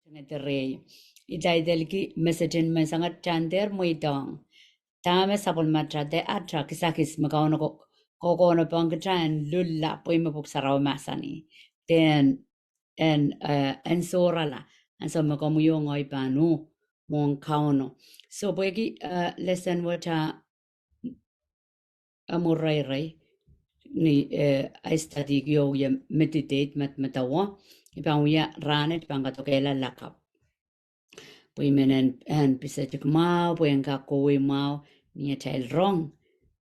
Dehr. Idaidelki messaging masangat chander mweidohng. Tame sabol matra de atra kisakis magaono kokono pangkachan lulla poima buksaraw masani. Then en sorala and so magamuyo ngoy panu mon kauno. So bwegi lesson wata amurai ni I study yo ya meditate matawa ibang ya ranet pangkatokela lakap. Women and pisajik mau, when kakoi mau, near child wrong.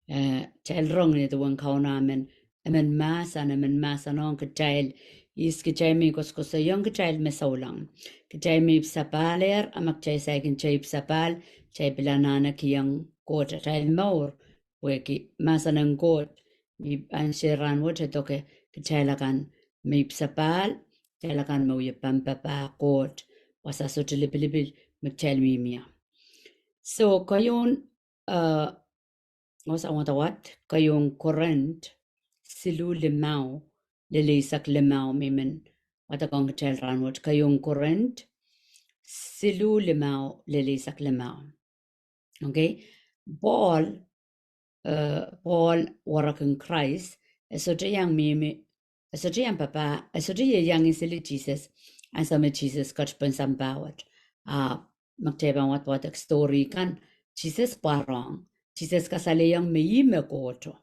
Child wrong near the one kaunamen, mass and mass and on child is kajami coscos a young child mesaulang. Kajami sapaler, a makchay sakin chape sapal, chapelanana ki young court a child more, weki massan and court, and sheran what a toke, kachalakan, meep sapal, chalakan mo ye pampapa court, was a sort of libil. Mia. So kayon was I want what kayon current silu limau lilisak limau mimen what a gong tell ran what kayon current silu limau lilisak limau. Okay, ball warakan Christ so to young mimi so to young papa so to young is silly Jesus and some Jesus got some bawat magtebang wat story kan Jesus parang Jesus kasali yang me koto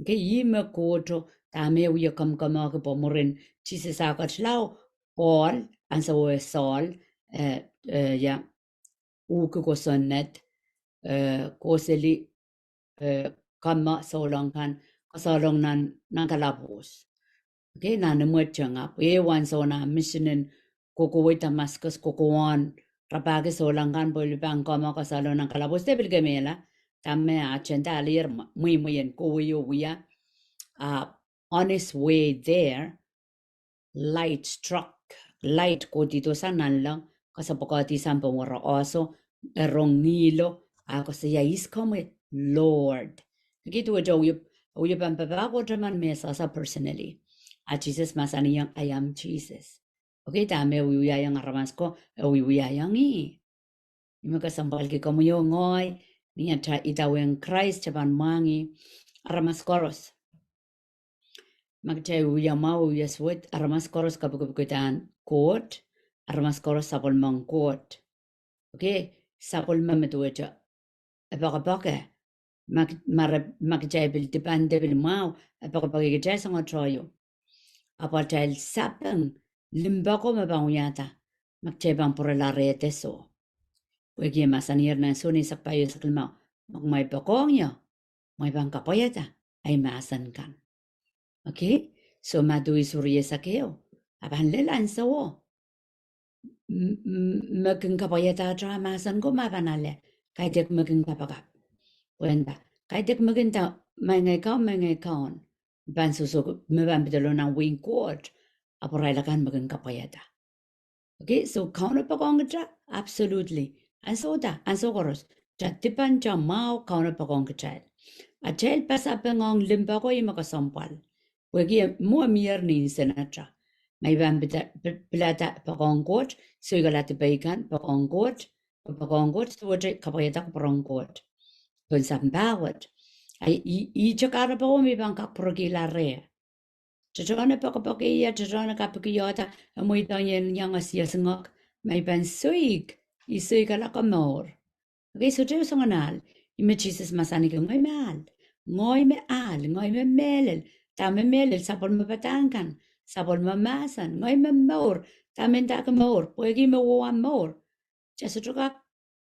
okay me koto tame uya kam ke pomorin Jesus akat lau Paul and so Saul ya uku ko sonnet koseli kama solong kan kasolong nan kalabos okay na namuchanga we wan so na missionin koko we Damascus koko wan rapage solang kan bolibang kama kasolong nan kalabos te bilgemela tamme a chenda lir muy en ko yo wiya on his way there light ko dito sa nanleng kasapokati sampo wara also erong nilo ako siya is come Lord gitu aja uya pambaba ko draman mesa sa personally Jesus masani yang I am Jesus okay dame uya yang aramasko uya yang imaka sambal ki komo yo ngoy niya ta itawen Christ chaban mangi aramaskoros magchay uya mau uya swet aramaskoros kabukubukutan court aramaskoros sapol mang court okay sapol mametuecha abaka magchay bil depende bil mau abaka gchay sango troyo apatel sapeng limbako mabanguyata magchay bang por la rete so wegi masanir na suni sakpayo saklma magmay bakong yo may bang kapayata ay masan kan okay so madui suriye sakeo aban lelan so maging kapayata tra masan ko mabanale kaitek maging kapagap wenda kaitek maging ta may ngay kaon ban susok maban bidalo ng wing court aporailakan maging kapayata okay so kaon pa kong tra absolutely ansoda ansokoros jatipan cha mau kaon pa kong tra achel pasapengong limbako imakasampal wegi mo mier ni senatra may ban plata pakongkot so igalati baikan pakongkot so wajay kapayata ko pakongkot kun sambawat ay I chakara pa ko may bang kaprogila re chachana pa kapakiya chachana kapakiyata amoy tanyen yang asya sangak may ban suig isuig alakamor okay so tayo sanganal ime Jesus masani ko ngoy me melel tame melel sapol mapatangkan sapol mamasan ngoy me maur tame ta ka maur poegi me wan maur chasutuka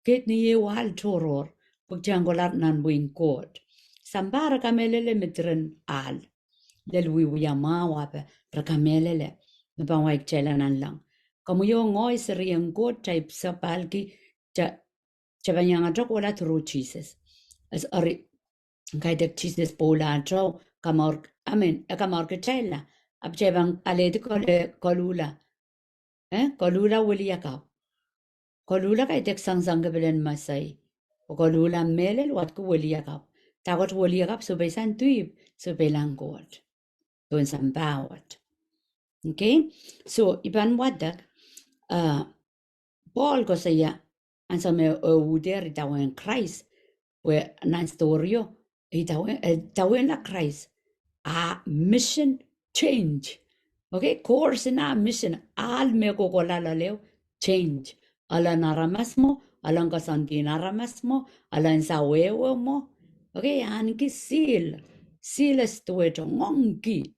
ket ni ye wal toror pagjangolar nan wing court sambara kamelele mitren al del wiya mawape rakamelele me bangwai chelanan lang kamu yo ngoy serien court type sapalki chabanyanga jok wala through Jesus as ari kaitek Jesus pola tro kamor ke chela ab chabang aleti kolula kolula wiliaka kolula kaitek sang ke belen masai kolula melel wat ko wiliaka tagot wiliaka so besan tuib so belang god don sambawat okay so iban wadak Paul ko saya ansa me uder itawen Christ we nan storio itawen la Christ a mission change. Okay, course na mission al me ko la leo change. Ala naramasmo, alang kasanti naramasmo, alang sa wewe mo. Okay, anki seal estueto ngongi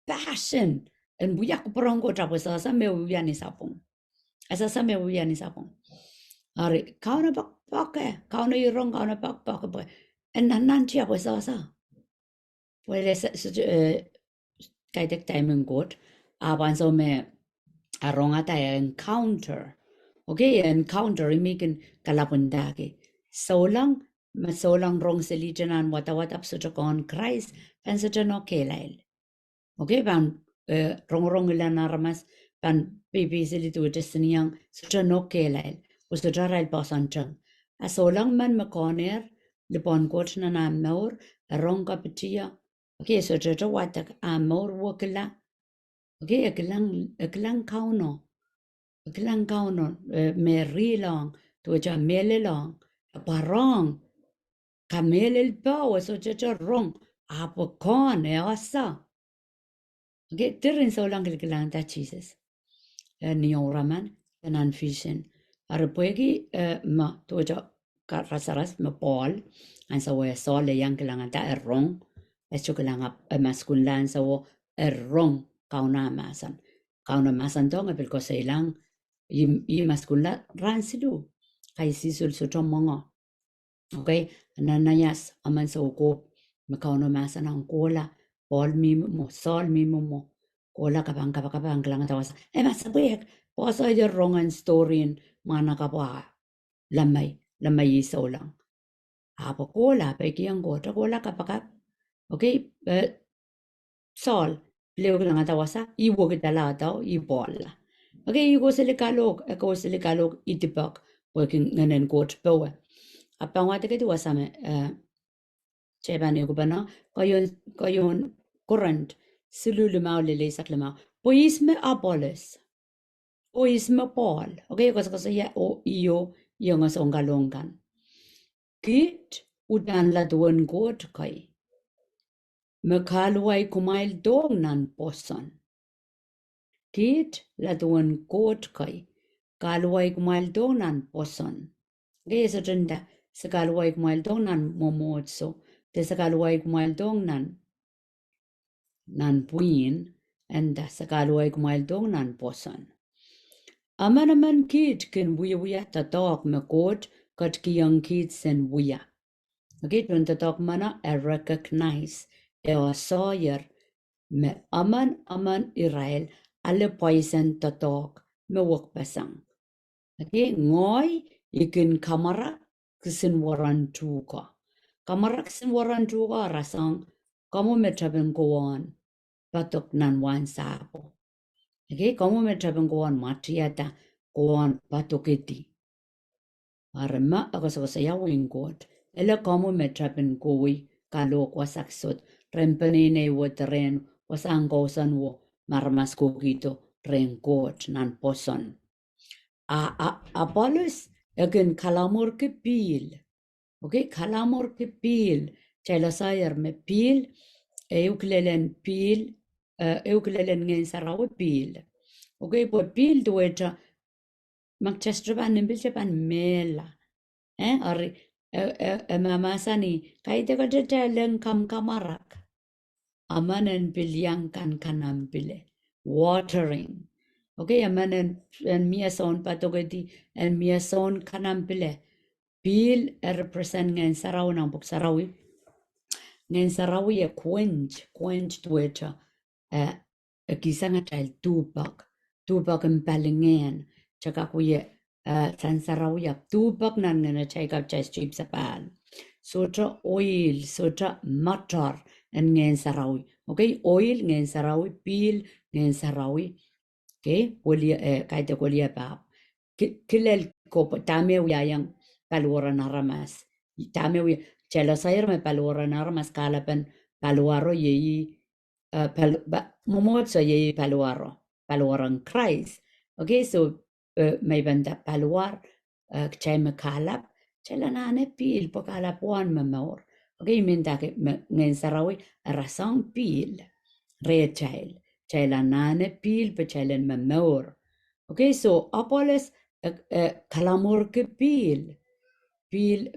passion en buyak prongo trapo sa me uyani sapong. Asa sa me uyani sapong. Ari kauna pak kauna irong kauna pak en nan chia po sa. Well, kaitek timing good. Aban so me arongata encounter. Okay, encounter imikin kalapundagi. So lang rong selijanan wat up such on Christ and such an okay lail. Okay, ban rong ilan aramas ban baby selitu destiny yang such an okay lail. Was the rail bosan chung. A so lang man maconer, the bon coach na maur, a rong kapitia. Okay, so judge what a more wokala. Okay, a glang kauno. Glang kauno, me rilong, to a mele long, a parong, camele bow, so judge wrong, a pocon, e ossa. Okay, there in so long glang that Jesus. Neoraman, an unfishin. A repuegi, ma, to a rasaras, ma Paul, and so we saw the young lang that wrong. Estukelang a masculine so a wrong kauna masan. Kauna masan dong a bilko sailang I masculine ransidu. Kai sisul so mongo. Okay, nanayas aman so ko makauna masan ang kola. Paul mo, sol mo. Kola kapang lang tawas. Masabek. Poso ay wrong and story in mana kapwa. Lamay iso lang. Apo kola, peki ang gota kola kapakap. Okay, Sol, leo lang atawasa, iwo kita lataw, ibola. Okay, yugo silikalog, ako silikalog, itibak, working nganen coach power. Apang wate kiti wasame, cheban yugo ba na, kayon current, silulumaw lilisak lamaw. Poisme abolis, poisme Paul. Okay, kasi ya o iyo, yung asonggalonggan. Kit, udan la duwan god kay. Mekalway kumail dong nan poson. Kit la duwan god kay. Kalway kumail dong nan poson. Gaya sa jenda, sa kalway kumail dong nan momotso. Te sa kalway kumail dong nan buin. And sa kalway kumail dong nan poson. Aman kit kin wuya tatok me god kat kiyang kit sen wuya. Okay, dun tatok mana recognize sawyer me aman Israel alle poison tatok me wok pasang. Okay, ngoy ikin kamara kisin waran tuka. Kamara kisin waran tuka rasang kamu me traben goan patok nan wan sapo. Okay, kamu me traben goan matiata goan patoketi. Arma ako sa yawing god. Ela kamu me traben goi kalok wasaksot. Rempenine wot ren wasangkosan wo marmas kogito ren god nan poson. Apollos again kalamor ke pil. Okay, kalamor ke pil. Chela sayar me pil. Euklelen pil. Euklelen ngen sarawe pil. Okay, po pil dueta magchastraban nimbilchaban mela. Ari mamasani kaite ko tetelen kam kamarak. Amanen bilyang kan kanambile. Watering. Okay, amanen en miason patogeti en miason kanambile. Bil represent ngen saraw ng buksarawi. Ngen sarawi quench tueta. Kisanga tail tubak en balingen. Tsaka kuya san sarawi tubak nan ngena check chai strip sa pan. Sotra oil, sotra matar en ngen sarawi. Okay, oil ngen sarawi, bil ngen sarawi. Okay, kaita kulia pa. Kilel ko tame uyayang paluara naramas. Tame uya chela sayar me paluara naramas kalapan paluaro yeyi momot so yeyi paluaro Christ. Okay, so may banda paluar chay makalap chay lanane pil pakalap wan mamor okay minta ke ngen sarawi rasang pil re chay lanane pil pa chay len mamor okay so apoles kalamor ke pil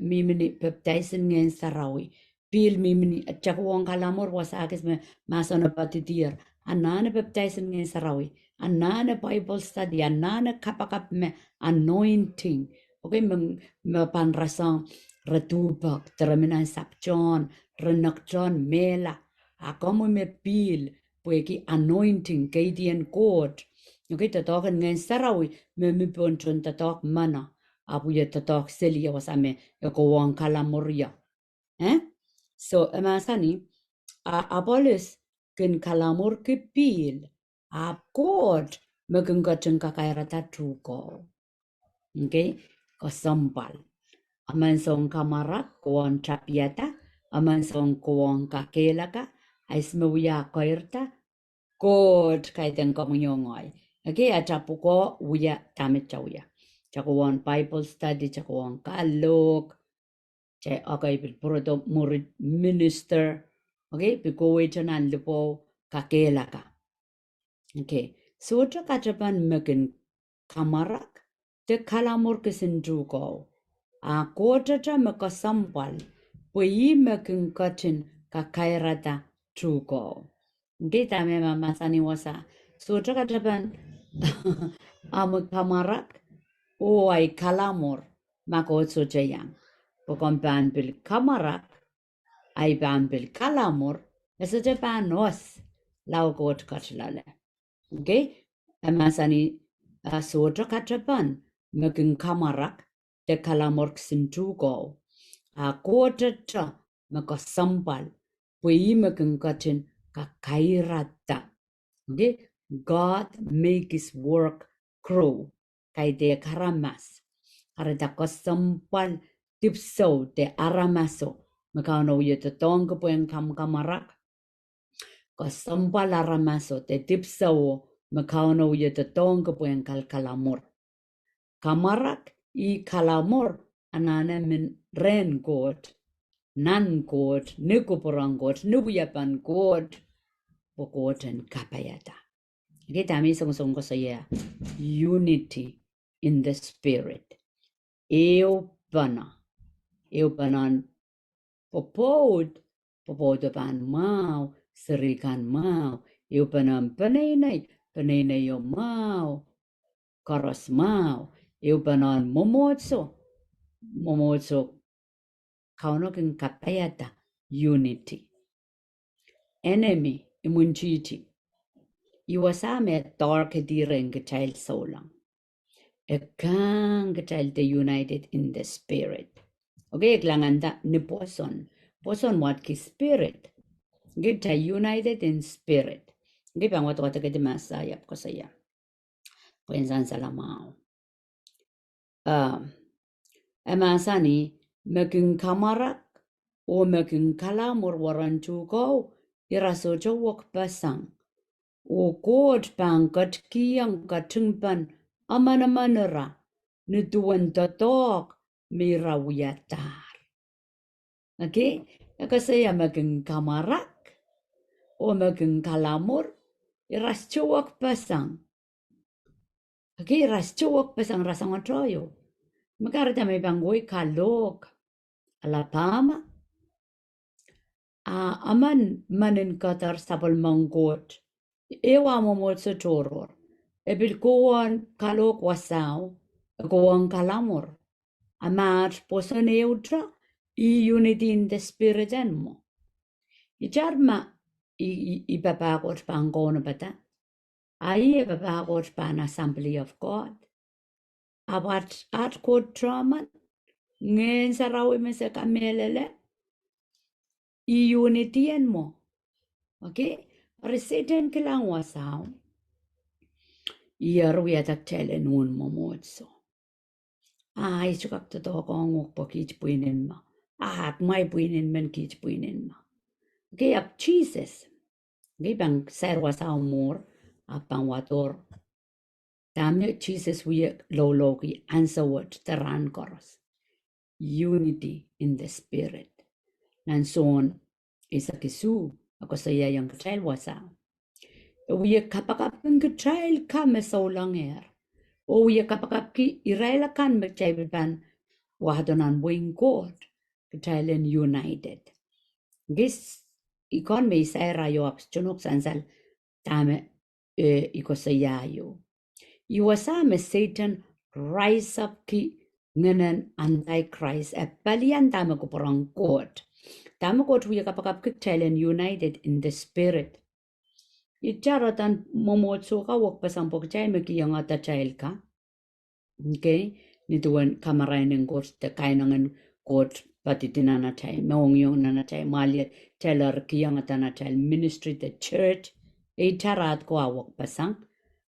mimini baptizing ngen sarawi pil mimini chakwan kalamor wasakes me masona patitir anana baptizing ngen sarawi anana Bible study anana kapakap me anointing okay me rasang retubak terminan sapjon renakjon mela akomo me pil pueki anointing kadian god okay tatokan ngen sarawi me ponchon tatok mana apuya tatok selia wasame yoko kalamoria so emasani abolis ken kalamor ke pil a god megengateng kakairata tuko okay ko sambal aman song kamarak kuon chapiata aman song kuon kakelaka aismewia koirta god kaiten komunyongoy okay achapuko uya tamechawya chakuan Bible study chakuan kalok chay okay bil puro murid minister okay bikowe chanan lipo kakelaka okay so chakachapan mekin kamarak te kalamor kesinjuko a kotacha makasampal pui mekin katin kakairata truko okay tame mama sani wasa so chakachapan am kamarak o ay kalamor mako so chayang pokon pan bil kamarak ay pan bil kalamor eso je pan os lau got kachlale okay amasani soto kachapan maging kamarak te kalamor sintugo a kotata makasampal pui maging katin kakairata okay God make his work grow kay de karamas arada kasampal tipso de aramaso makano yete tonga puen kamarak kasampal aramaso de tipso makano yete tonga puen kalamor kamarak I kalamor anana min ren god nan god nikuporang god nubuyapan god pokoten kapayata kita mi song ko saya unity in the spirit eopanan popod pan mau serikan mau eopanan panay yo mau karas mau eopanan momotso kaunokin kapayata unity enemy imunchiti iwasame dark direng child solang a kang child united in the spirit okay klanganda ni poson what ki spirit get united in spirit okay bang wat ke masaya ko saya pensan salamao amasani making kamarak o making kalamor warantu go iraso jowok pasang o god bangat kiyang katungpan amanamanara nuduan tatok mirawiyatar okay kasi maging kamarak o maging kalamor iras jowok pasang okay iras jowok pasang rasang otroyo makarita may bangoy kalok alapama aman manin katar sabal manggot ewa momot sa choror ebil kuwan kalok wasaw kuwan kalamor amar poson eutra unity in the spirit mo icharma ipapakot pangkono bata ai ipapakot pan assembly of God abat at kod trauma ngen sarawi mese kamelele unity mo okay reseten kelang wasaw iarwiatak telen un momotso ai chukak to kong po kich puinin ma at may puinin men kich puinin ma okay ap Jesus okay bang ser wasaw mor apang wator Dame Jesus we loki answer what the ran chorus. Unity in the spirit. Nan son isa kisu ako saya yang child wasa. We kapakap ng child kame so lang O we kapakap ki iraila kan me child ban wahadonan wing God. Child united. Gis ikon me isa rayo aps chunok sansal dame iko sayayo. Iwasame Satan rise up ki ngenen antichrist e palian dame ko porang God. Dame God we kapakap ki child united in the spirit. Ijaratan momotso ka wak pasampok chay makiyang ata child ka. Okay? Nituan kamarayan ng God, te kainangan God, pati tinana chay, maong yung nana chay, malia, teller kiyang ata na chay, ministry, the church, ijarat ko awak pasang.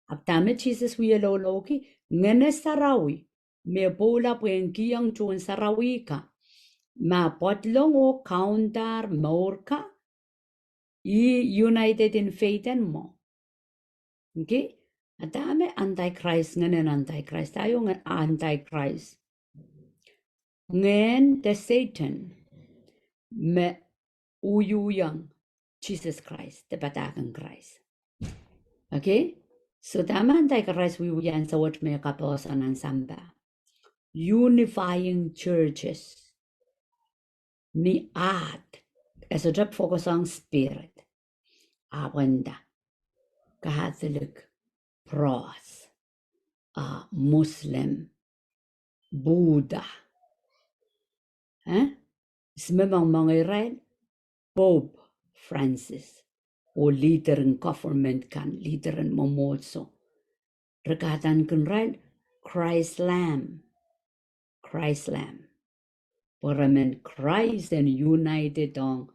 Aptame Jesus wiya loloki, ngene sarawi, me bola po yung kiyang chuan sarawi ka. Ma potlong o counter more ka, united in faith and more. Okay? Adame antichrist ngayon antichrist. Tayo nga antichrist. Ngayon the Satan me uyuyang Jesus Christ, the batagang Christ. Okay? So tama antichrist uyuyan sa what may kaposan ng samba. Unifying churches ni at as a job focus on spirit. Awanda. Catholic, Pros, Muslim, Buddha. Smemang mga Israel, Pope Francis, o leader in government kan, leader in momotso. Regatan kan Israel, Christ Lamb. Paramen Christ and united on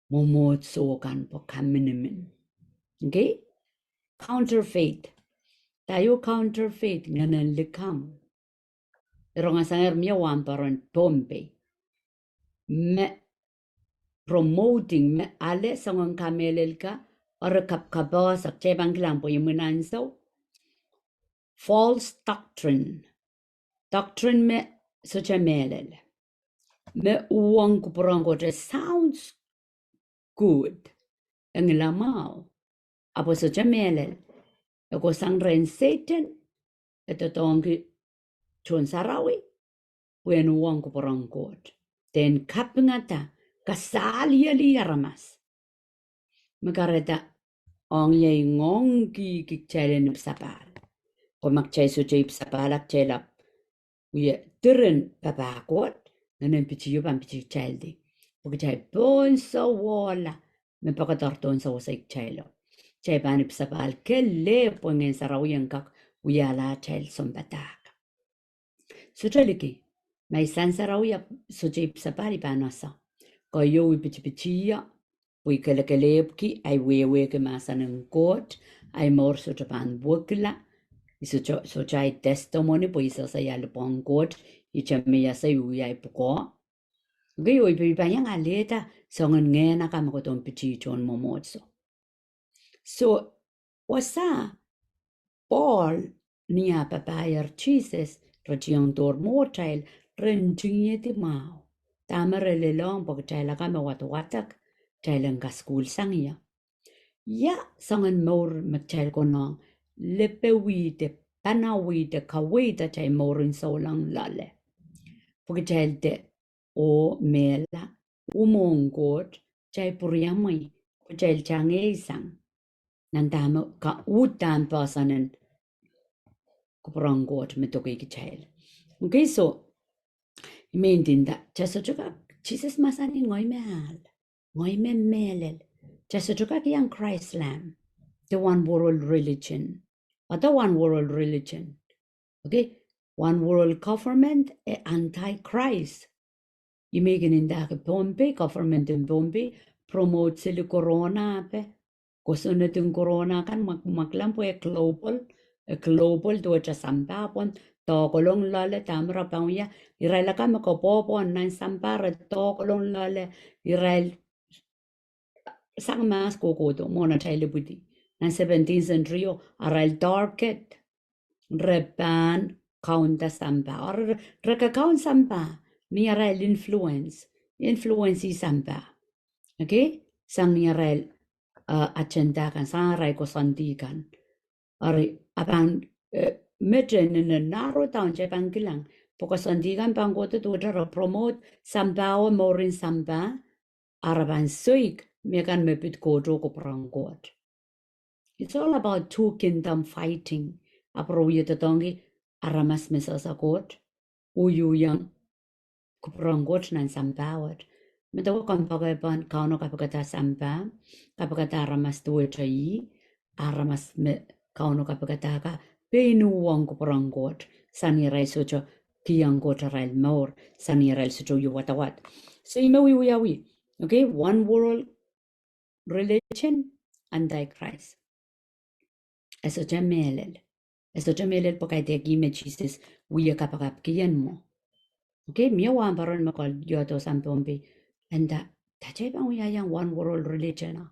momotso kan po kaminimin. Okay? Counterfeit. Tayo counterfeit nga likam. Pero nga sanger miya wamparon pompe. Me promoting me ale sangon kamelel ka or kapkabasak chebang klampo yung manansaw. False doctrine. Doctrine me such a melel. Me uwang kupurang ko sounds good. Ang lamaw. Apo such a melel. Ako sang ren Satan. Ito tongki chun sarawi. When uwang kupurang ko. Then kapingata. Kasali ramas. Magareta ang yay ngong kikikchelen sapal. Kung magchay so chay sapalak chelap. Uya tirin papakot. Nanan pichiyo pang pichichaldi. Pagchay pon sa wala. May pakatorton sa wasay chaylo. Chay panip sapal kele po ngayon sa rawiyang kak. Uyala chayl sombatak. So chaliki. May san sa rawiya so chay sapal ipanasa. Kayo pichipichiya. Uy kalakalebki ay wewe ke masa ng court ay mor so japan bukla so chay testimony po isa sa yalo pong court ichamiya sa uy ay puko gayo ipipanyang aleta so ngayon nakamakotong pichichon momotso so wasa Paul niya papayar Jesus rajiyang dormo child renjingye ti mao tamarele long pagchay kami watwatak Chailang ka school sang ya. Ya sangan mor magchail ko na lepewite, panawite, kawite chay morin so lang lale. Pagchail de o mela, umongkot, chay puriamay, pagchail change isang. Nandamo ka utan pasanen kuprangkot metoki kichail. Okay, so, imendinda, chaso chuka, Jesus masanin ngoy mehal. Ngoy me melel. Chasuchuka kiyang Christ Lamb. The one world religion. Or the one world religion. Okay? One world government e anti-Christ. Imagine in the Pompe, government in Pompe, promote sila corona pe. Gusto na itong corona kan maglampo e global do cha sampapon. Tokolong lale tamra pangya. Irela ka makopopon na sampara tokolong lale. Irel sang mas kokoto mona chaile buti. Na 17th century o aral darket. reban kaunta samba or reka kaun samba niarel influence samba okay sang niarel agenda kan sang rai ko sandikan ari abang meten in naro town Japan kilang poko sandikan pangkoto to promote samba o morin samba araban suik mekan mepit kodo ko prangkot. It's all about two kingdom fighting. Apro yetatongi aramas mesasakot uyuyang kupranggot nan sampawat. Metawa kampagapan kauno kapagata sampa kapagata aramas tuwechai aramas me kauno kapagata ka penuwang kupranggot sanirai socho kiyanggot rail more sanirai socho yuwatawat. So imawi. Okay, one world religion, antichrist. Eso jamelel pokay te gi me Jesus wiya kapakap kiyan mo. Okay, miya wan baron makol yoto sampombi. And tajay bang uyayang one world religion.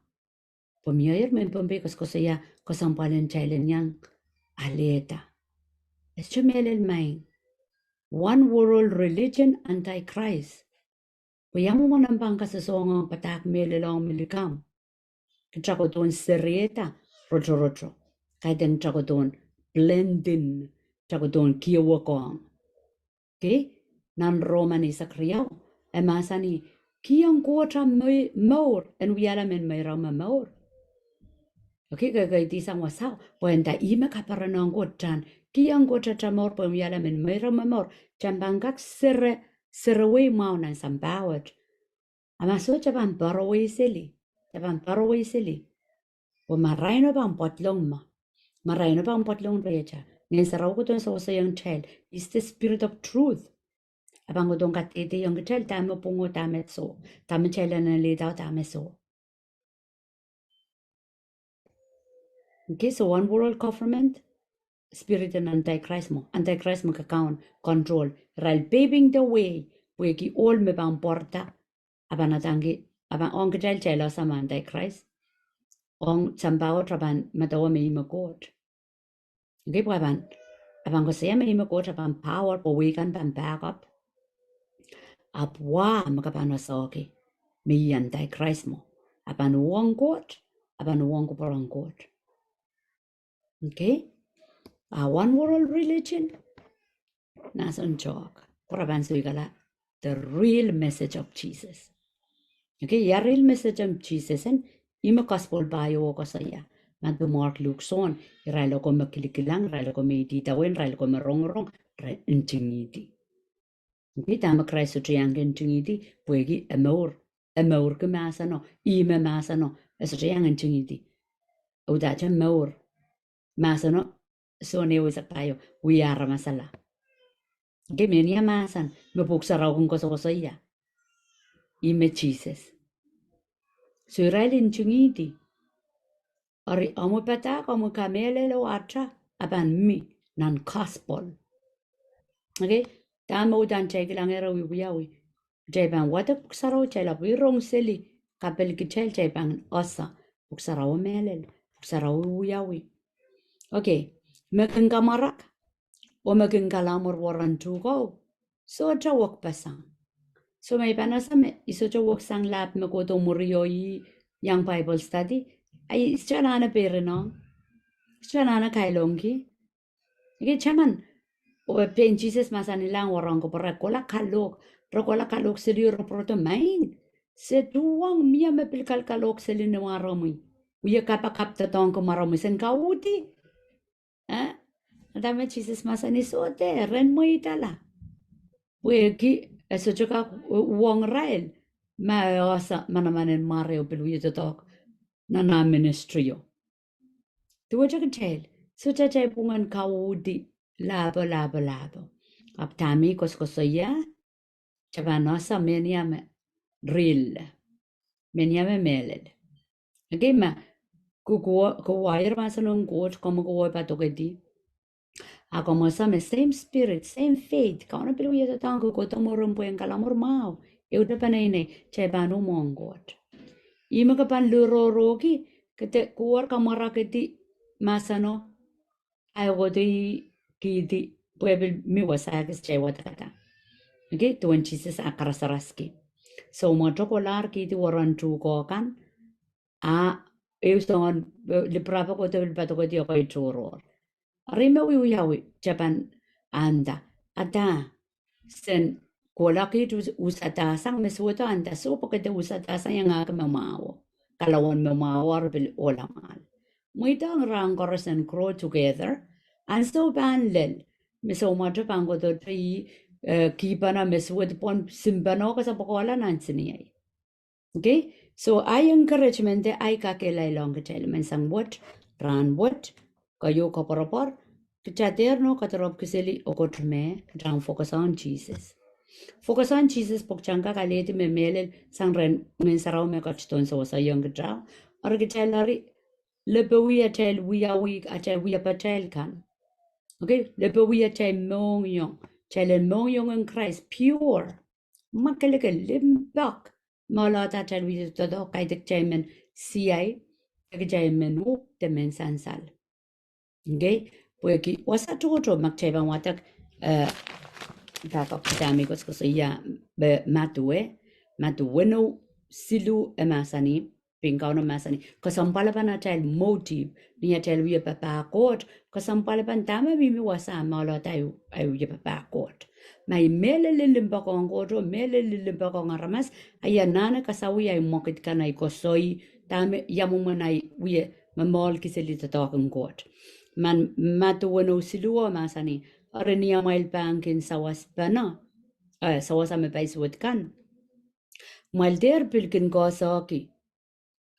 Po miya yer men pombi kasaya kasampalan chailen yang aleta. Es jamelel main. One world religion antichrist. Po yamu mo nambang kasasongang patak melelong milikam. Chakoton serieta rocho. Kaiden chakoton blendin chakoton kiawakong. Okay? Nan romani sakriyaw. Emasani kiyang kuwatra maur en wiyalamen may rama maur. Okay, kagay di sang wasaw. Puenta ima kaparanong kutran. Kiyang kuwatra maur po wiyalamen may rama maur. Chambangak sirwe mau nan sambawat. Amaso chaban baraway sili. O marayno bang potlong ma. Marayno bang potlong recha. Ngayon sa raw ko doon sa usayang child is the spirit of truth. Abang ko doon katiti yung child, tamo pungo tamet so. Tamo child na nalitaw tamet so. Okay, so one world government, spirit and antichrist mo kakaon, control. Ral paving the way, weki all me bang porta. Abang natangi, abang ong child sama antichrist. Ong sambawa traban matawa may imakot. Okay, abang ko siya may imakot traban power po weekend pan backup. Apwa makapano soke. May antichrist mo. Apan uwang ko parang kot. Okay? One world religion. Nasan joke. Kuraban suigala. The real message of Jesus. Okay, ya real message of Jesus and ima gospel bayo ko saya. Manto Mark Luke son, railo ko makilikilang, railo ko may titawin, railo ko marong-rong, intingiti. Okay, tama Christ triyang intingiti, puegi amor ke masano, ima masano, eso triyang intingiti. O dacha amor, masano, so ne wisa tayo, wiyara masala. Okay, menia masan, mapuksaraw kung kosa-kosaya. Ima Jesus. So railo intingiti. Ari amu patak amu kamele lo atra aban mi nan gospel. Okay, tamo dan chekilang era wiyawi. Jaiban wata puksaraw chela wirong sili kapel kichel jaiban osa puksaraw melel puksaraw wiyawi. Okay, makin kamarak o makin kalamor waran tugo. So cha wak pasang. So may panasame iso cha wak sang lab makoto muriyoyi yang Bible study. Ay ischalana pere no. Ischalana kailongki. Ike chaman. O pen Jesus masanilang warang ko para kola kalok sili roproto main. Se tuwang miya mepilkal kalok sili na warami. Uya kapakapta tong ko marami sen kauti. Dame Jesus masani sote ren mo itala. Uya ki eso choka uwang rael. Ma osa manamanen Mario peluyo totok. Na ministryo. Tuwa chaka chel. So chacha pungan kauti. Labo. Aptami koskosoya. Chavanosa meniame drill. Meniame meled. Okay, ma kuwair masanong coach como kuwa patokedi. Ako mo sa same spirit, same faith. Kauna pilu yata tango ko tomorum po yung kalamor mau. Euda panay chabano mongot. Ima ka pan luroroki kete kuwar kamara keti masano. Ayo ko di kidi puebil mi wasagis che watakata. Okay, tuan Jesus akarasaraski. So mo chokolar kidi waran tu ko kan euston librapa ko tel pato ko dio ko churor. Rime wi yawi Japan anda ada sen kolaki tu usata sang mesuto anda so porque te usata sang yang ak mamawo. Kalawon mamawo bil olamal. Mweidohng rang and grow together and so ban lel. Miso mo Japan ko to tri kipana mesuot pon simbano ka sa pokola nansini. Okay, so I encouragement de I kakela long element sang what ran what kayo kaporapor kichaterno katarop kiseli okotrme drang focus on Jesus. Focus on Jesus pokchanga kaleti me melel sang ren ngensarao me kachton so sa young draw or gichelari lebewi atel we are weak atel we are patel kan. Okay, lebewi atel mong yong chelen mong yong in Christ pure makeleke limbak Mala tatel we to do kaitek jamin CI jamin wuk demen sansal. Okay, weki wasa toto makcheba watak takok amigos ko ya be matuweno silu emasani pingkau no masani kasampalapan na tel motive niya tel we papa court kasampalapan tama mimi wasa mala tayo ayu ye papa court mai mele lilimpa ko ngoto mele lilimpa ko ngaramas ayanana kasawi ay mokit kanay kosoi tame yamumanay we mamol kiselita talking court man matuweno silu masani Arenia mail bankin sawas bana. Sawas ame bais wot kan. Mail der pilkin gosoki.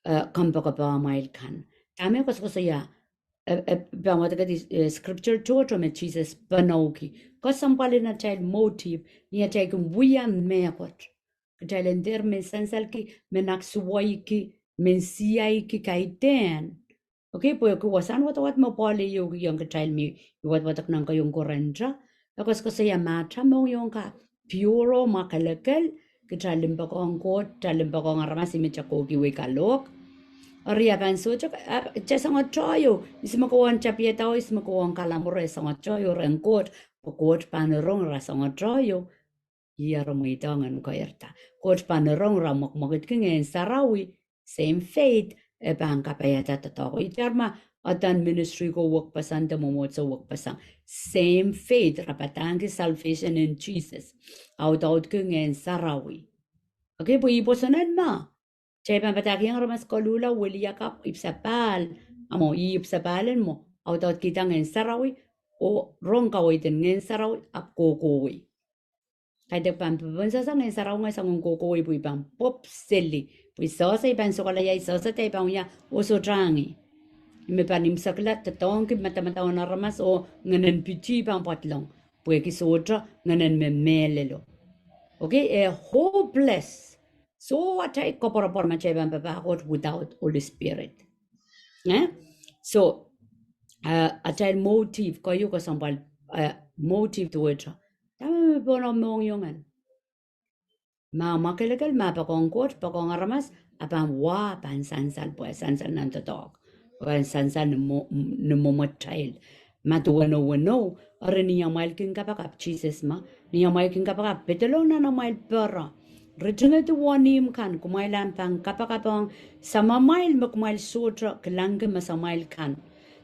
Kampaka mail kan. Tame kos ya. Bangwatagadi scripture toto me Jesus banoki. Kosampale na child motive. Nia taken wiyan mekot. Katailen der men sensalki menak suwaiki men siyaiki kaiten. Okay, po ko wasan wat mo pole yung child mi wat nang kayong korendra. Tapos kasi mata mo yung ka puro makalakal kita limba ko ang kot, limba ko ang ramas imi chako kiwe kalok. Oria banso chak sangat choyo, isma ko ang chapia tao isma ko ang kalamore sangat choyo rengkot, pokot panerong ra sangat choyo. Yaro mweidohng ko erta. Kot panerong ra mokmokit kingen sarawi, same faith, bangka payata tatago itarma atan ministry ko work pasan the momot sa work pasan same faith rapatangi salvation in Jesus out kungen sarawi okay po iposanan ma chay pampataki ang ramas kolula wili yakap ipsapal amo ipsapalan mo out kita ngen sarawi o rong kawitin ngen sarawi ap kokowi kaya pampabansa sa ngen sarawi nga sa ngung kokowi po ibang pop silly po isosa ibang sukalaya isosa tayo pang ya uso trangi me panim saklat tatong ki mata na ramas o nganen piti pang patlong pwe ki sotra nganen me melelo okay hopeless so atai ko por ma cheban papa without Holy Spirit so atai motive ko yu ko sambal motive to it tama me bono mong yongan ma makelegal ma pa kong ramas apan wa pan sansal sansal nan to talk Wan sansan no momotail. Matuwano wano. Ore niya mail king kapakap Jesus ma. Niya mail king kapakap. Petelo na mail pera. Regional to wanim kan. Kumailan pang kapakapang. Sama mail makumail sotra. Kalangga masamail kan.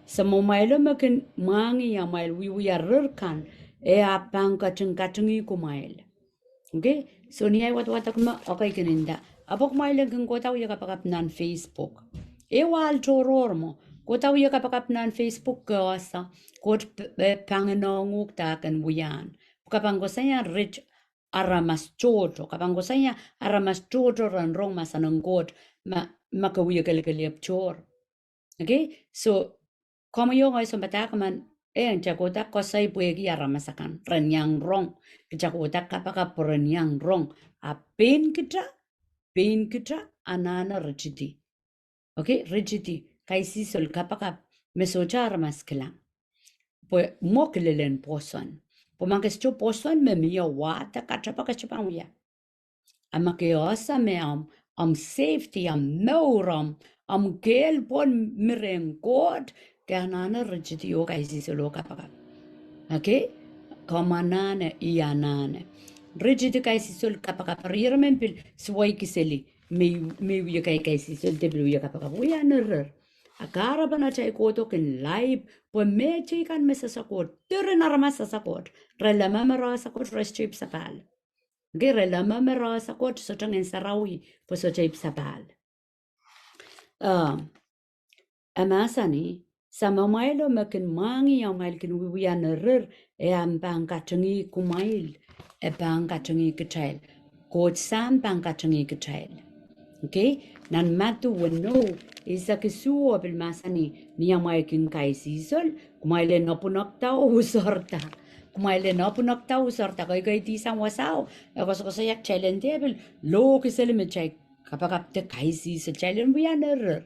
Sama mail makin mangi ya mail. We are kan. Apang katungi kumail. Okay? So niya wat ma. Okay kaninda. Apok mail kung kotaw ya kapakap nan Facebook. Ewal toror mo. Kota uya kapakap nan Facebook gasa. Kot panganonguk takan wuyan. Kapangosanya rich aramas choto. Kapangosanya aramas choto ran rong masanang kot. Makawuya kalikaliap chor. Okay? So, como yo ngay sumbatakan ang chakota kosay puegi aramasakan. Ranyang rong. Chakota kapakap ranyang rong. A pain kita anana richiti. Okay, rigidity. Kaisi sol kapakap mesochar maskela. Pues moklelen poson. Pomankesto poson me mia wata kachapakachapawya. Amakeosa me safety meuram gel pon mirengod kanana rigidity o kaisi sol kapakap. Okay? Kamanane ianane. Rigid kaisisul kapakapariramen pil swai kiseli. Me uya kaisisul debil uya kapakapuyaner. Akara bana chay koto kin live po me chay kan mesa sakot. Tere naramasa sakot. Rela mamara sakot restrip sapal. Rela mamara sakot sotang en sarawi po so chay sapal. Amasani samamailo makin mangi yang mail kin wiyan rir e am bangatangi kumail e bangatangi ketail coach sam bangatangi ketail okay nan matu wano isa kisuo bil masani niya mai kin kaisisol kumaile nopunokta usorta kumaile nopunokta usorta kai tisang wasao e koso yak challenge bil lo kisele me chai kapakap te kaisisol challenge wiyan rir.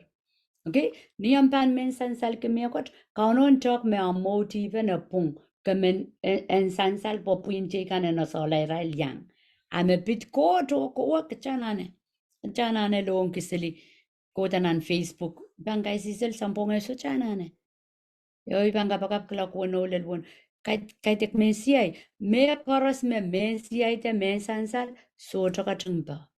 Okay, niam pan men sansal ke me kot kaunon tok me a motive na pung kemen en sansal po puinte kan na sola rail yang ame bit ko to ko ke chanane long kiseli ko tanan Facebook bangay sisel sampong eso chanane yo banga pakap kla ko no lel won kai tek men siai me koros me men siai te men sansal so to ka tumba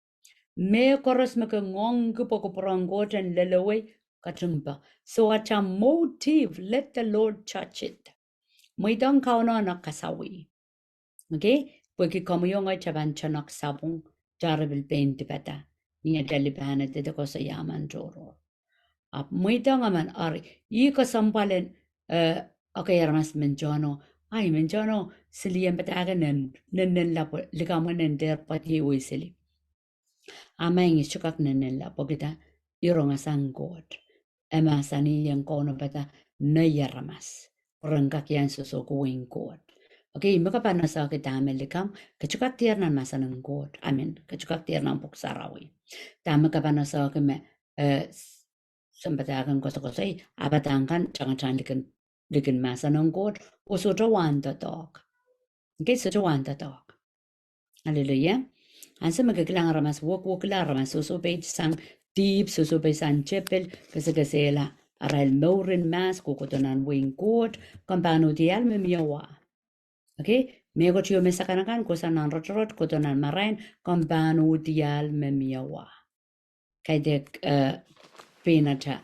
me koros me ke ngong ko ko prangoten leleway katumba. So at a motive, let the Lord touch it. Mweidohng kauna na kasawi. Okay? Porque como yung ay chaban chanak sabong jarabil pain tibata. Niya dalibana de ko sa yaman joro. Mweidohng aman ari. I ko sampalen okay ramas menjono. Ay menjono siliyan batagan nen lapo ligaman nen der pati uisili. Amang chukak nen lapo kita irong asang God. Emasani yang kono bata nayaramas. Orangkak yan susukuin God. Okay, makapana sa kita amelikam, kachukak tier nan masanang God. Amen. Kachukak tier nan puksarawi. Tama kapana sa kime, sambatakan ko sa kusay, abatangkan, changan likin masanang God, o sujawan the dog. Okay, sujawan the dog. Hallelujah. Ansa magkikilang ramas, wok la ramas, susubay sang deep, susubay sang chepel, kasela, aral maurin mas, kukutunan wing good, kampano dial me miyawa. Okay? Mego chiyo mesakanakan, kusanan rotrot, kutunan marain, kampano dial me miyawa. Kay dek pinata,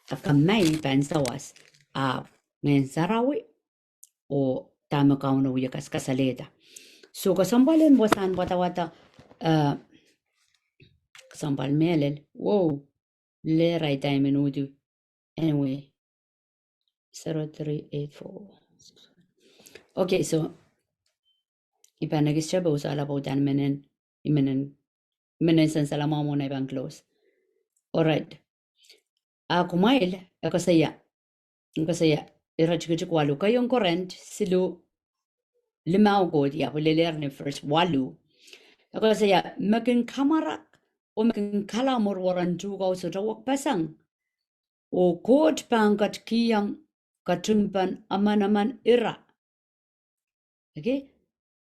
akamay pansawas, ngayon sarawi, o tama kauno yakas kasaleda. So kasambalen bosan wata kasambal melel wow le right time minuto anyway 0384 okay so ipanagis siya ba usala po dan imenen san salama mo na ibang close alright kumail ako saya irachikachik walu kayong current silu limao ko diya puliler ni first walu ako saya makin kamarak o makin kalamor waran tugaw sa tawak pasang o kot pangkat kiyang katumpan aman ira. Okay?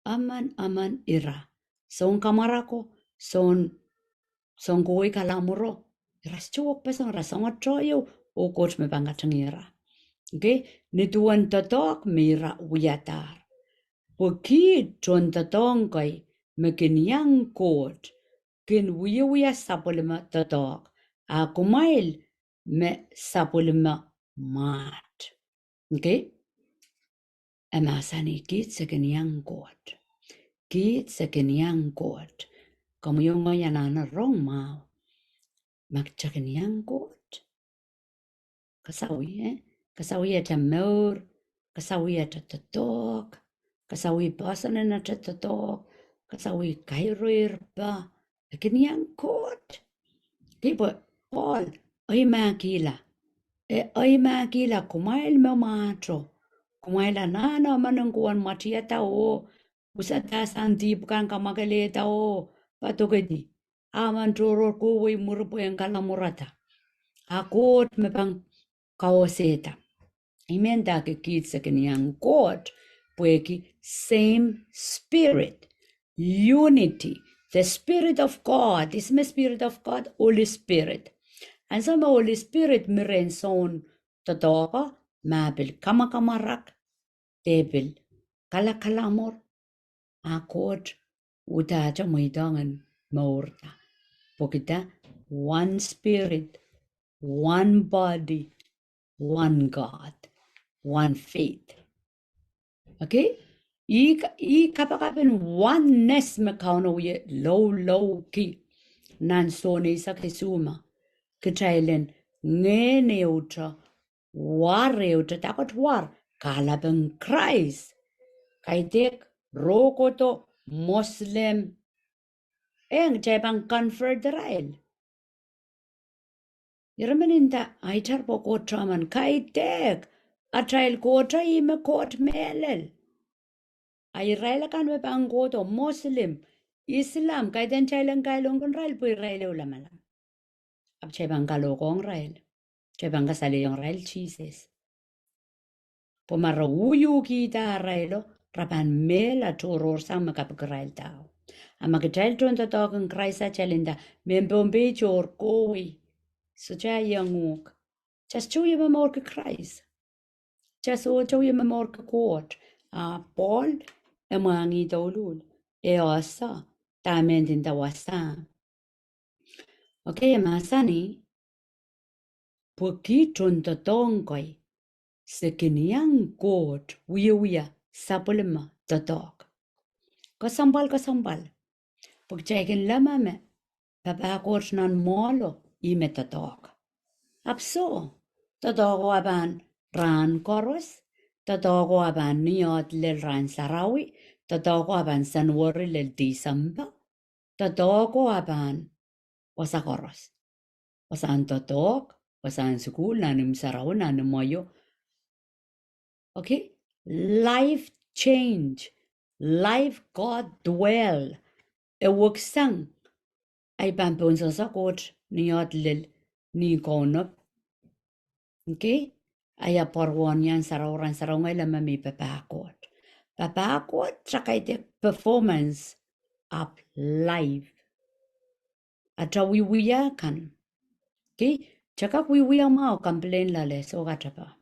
Aman ira. Son kamarako, son kuwi kalamuro. Ras chuwak pasang rasang atroyo o kot me pangkatang ira. Okay? Nituan tatok mira wiyatar. Pukid chon tatong kay mekinyang kot. Kin wiya sapulima tatok. Kumail me sapulima mat. Okay? Amasani kit sa kanyang God. Kit sa kanyang God. Como yung mga na wrong mau. Magcha kanyang God. Kasawi Kasawi at a more. Kasawi at a tatok. Kasawi pasan na at a tatok. Kasawi kairoir pa. Kanyang God. Tipo, all. Ay makila. Ay makila kumail mamatro. Kumaila nana manangkuan matia tao. Usata santi bukan kamakale tao. Patokedi. Aman troro kuwi murupo yang kalamurata. Akot mepang kawaseta. Imenda ke kitsa kenyang God. Pueki same spirit. Unity. The Spirit of God. This is the Spirit of God. Holy Spirit. And some Holy Spirit miren son totoka mabil kamakamarak tebil kala kalamor akot uta cha mweidohng morta. Pokita one spirit, one body, one God, one faith. Okay? I kapakapen oneness makauno ye low ki nan soni sa kesuma. Kachailen ngene utra ware utra takot war kalaben Christ. Kaitek rokoto Muslim eng jebang confederal. Yermaninta aitar poko traman kaitek atrail kota ime kot melel. Airaila kan we bangoto Muslim Islam kaiden chailan kailongon rail pu rail ulamala. Ab jebang kalokong rail. Jebang kasali yung rail Jesus. Pomara uyu kita railo rapan mela toror sang makapagrail tao. Amagatrail tron ta token Christ chalinda membombe jor koi. So ja young just show you more ke Christ. Just show you more ke court. Paul emangi dolul. E osa tamen din ta wasa. Okay, masani puki tron ta tongkoi. Sekiniang court wiya sapulma ta tok. Kasambal. Pagchaikin lama me. Papakot nan molo ime ta tok. Apso, tatogo aban ran koros, tatogo aban niot lel ran sarawi, tatogo aban sanwari lel disamba, tatogo aban wasa koros. Wasan totok, wasan sukul nanim sarawi nanim moyo. Okay? Life change. Life God dwell. E wuksang ay pampun sa sakot niot lel ni konop. Okay? Aya porwon yan sarawran ngay lamang may papakot. Papakot tsaka iti performance of life. At sa wiwiya kan. Okay? Tsaka wiwiya mao complain lale so katapa.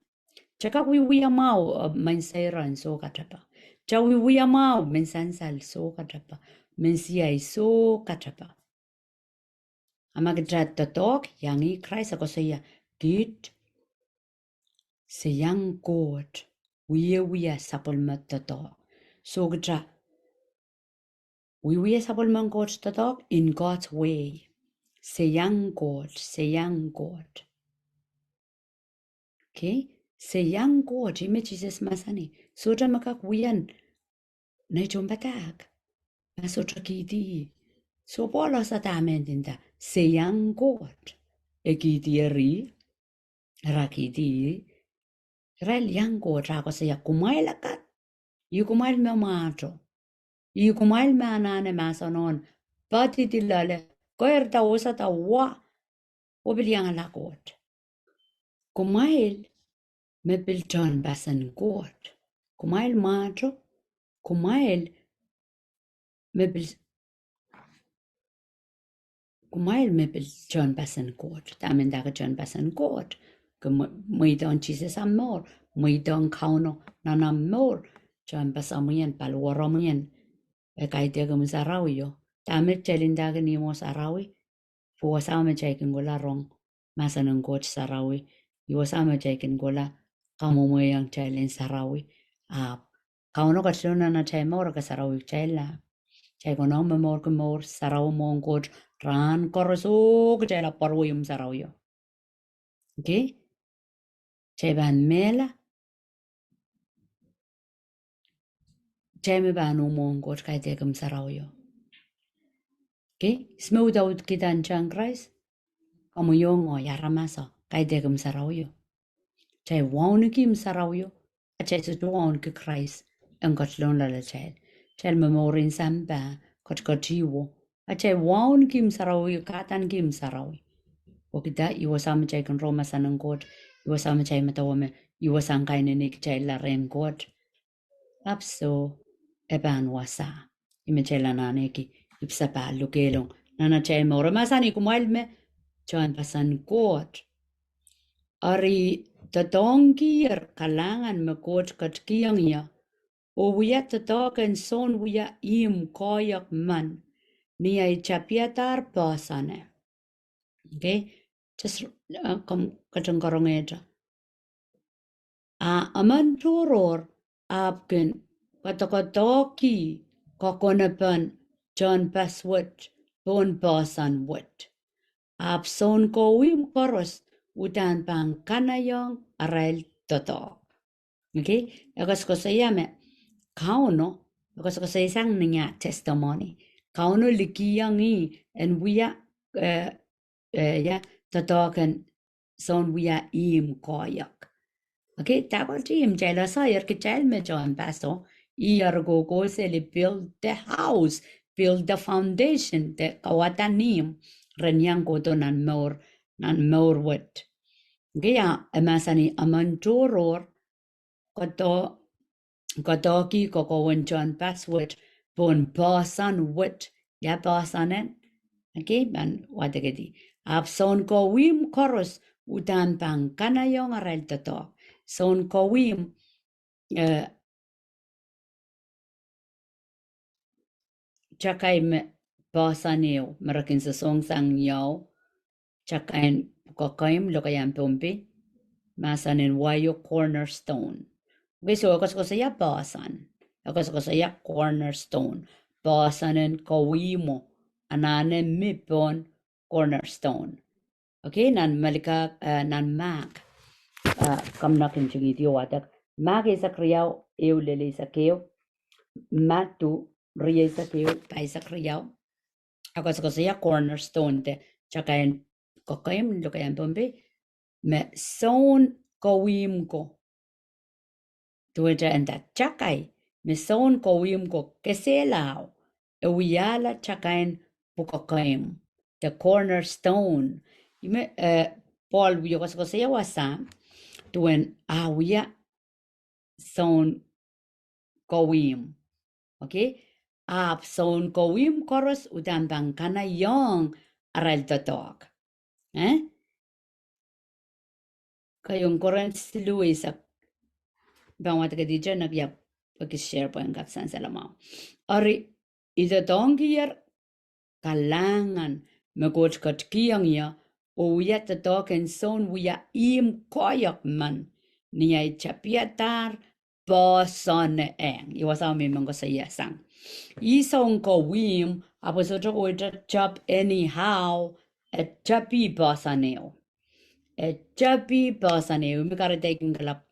Tsaka wiwiya mao mansairan so katapa. Tsaka wiwiya mao mensansal so katapa. Mensiyay so katapa. Amagdrat totok yangi Christ ako saya git Seyang God, wiya sapulmat tato. So gatra, wiya sapulman God tato in God's way. Seyang God. Okay? Seyang God, ime Jesus masani. So dra makak wiyan, na chombatag. Maso trakiti. So polo sa tamen dinda, seyang God. Ekiti rakiti. Rel yang God rako saya kumailakat. Yukumail me macho. Yukumail me anane masanon. Pati tilale. Koerta usata wa. Obiliang alakot. Kumail me pilton basan God. Kumail macho. Kumail me pilton basan God. Tamen daga John basan God. Mweidohng Jesus amor. Mweidohng kauno nanamor. John basamian palwaramian. Kay tiagam sarawi yo. Tamit chalindaga ni mo sarawi. Puwasama chaikin gola rong. Masa ng coach sarawi. Iwasama chaikin gola. Kamumoyang chailin sarawi. Kauno katsuna na chay mora ka sarawi chaila. Chay kono mamor ka mor sarawi mong coach. Ran koroso ka chaila parwi yung sarawi yo. Okay? Chay ban mela. Chay me ban umong coach kay tiagam sarawi yo. Okay? Smooth out kita ang chang Christ. Kamu yongo yaramasa kay degam sarawyo. Chay wawn kim sarawyo. A chay sa wawn ki Christ ang katlon lala chay. Chay memorin samba katjiwo. A chay wawn kim sarawyo katan kim sarawyo. Wakita iwasama chay kan Roma sanang God. Iwasama chay matawame. Iwasang kay ninik chay la ren God. Apso eban wasa. Ime chay la naneki. Ipsa pa lukelong. Nana chay mo. Ramasani kumailme. John pasan God. Ari tatongki kalangan me God katkiyang ya. O wia tatok and son wia im koyak man. Ni ay chapiatar pasane. Okay? Just katong karong edra. Aman turor apkin katokotoki kokonapan John Paswit bon pasan wit. Apson ko wim koros utan pang kanayong arail toto. Okay? Agos ko sa yame, kauno, agos ko sa isang niya testimony, kauno likiyang and wiya, ya, totokan son wiya im koyak. Okay, tagal team jela sayar ke chal me John Paso, go se build the house, build the foundation, the kawatanim, renyang ko to nan more wit. Gaya emasani amanturor kotoki kokowen John Paswit bon pasan wit ya pasanen. Okay, man wadagadi. Son ko wim koros utan pang kanayong aral toto. Son ko wim chakay me pasaneo marakin sa song sang yaw chakain kokaim lokayan pumpi masanin wayo cornerstone. Okay, so ako sa ya pasan. Ako sa ya cornerstone. Pasanin kawimo anane mipon cornerstone. Okay, nan malika nan mag kamnakin chingiti watak mag isa kriyaw lele sa keo matu riya sa keo pa isa kriyaw ako sa ya cornerstone te chakain kokayim lokayan pombe me son kawim ko tuweta enta chakay me son kawim ko keselao ewiyala chakain pukokayim the cornerstone ime Paul wiyo ko sa ya wasam tuwen awiya son kawim. Okay? Son kawim koros udan bang kana yung aral totok. Kayong koran si Luis bang wat ka di dyan nagyap pag-share po yung kapsan sa lamaw. Ari, itatong kiyar kalangan magot katkiyang ya o uya totok and son uya im koyak man niya chapiatar pasan eng. Iwasa mi mga sa yasang. Isong ko wim apo so to chap anyhow at chapi pasaneo. At chapi pasaneo mi karataking kalap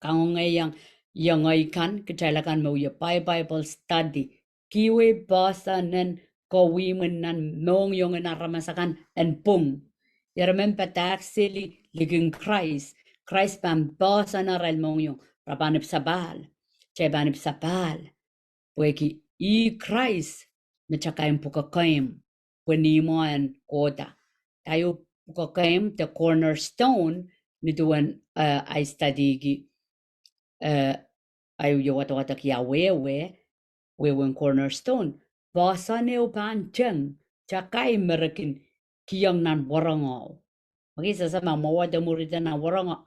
kang ngayang yang ikan kecelakan mau ya Bible study kiwe pasanen ko wimen nan mong yung naramasakan and pum. Yaramen patak sili liging Christ pang basa na ral mong yung rabanip sabal. Chebanip sabal. Pweki Christ mechakaim pukakaim pwenimoan kota. Tayo pukakaim the cornerstone nituan ay study ayo yo wata kia wewen cornerstone. Basa neo pancheng chakai merakin kiyang nan warangaw. Okay, sasama mawada murida na warangaw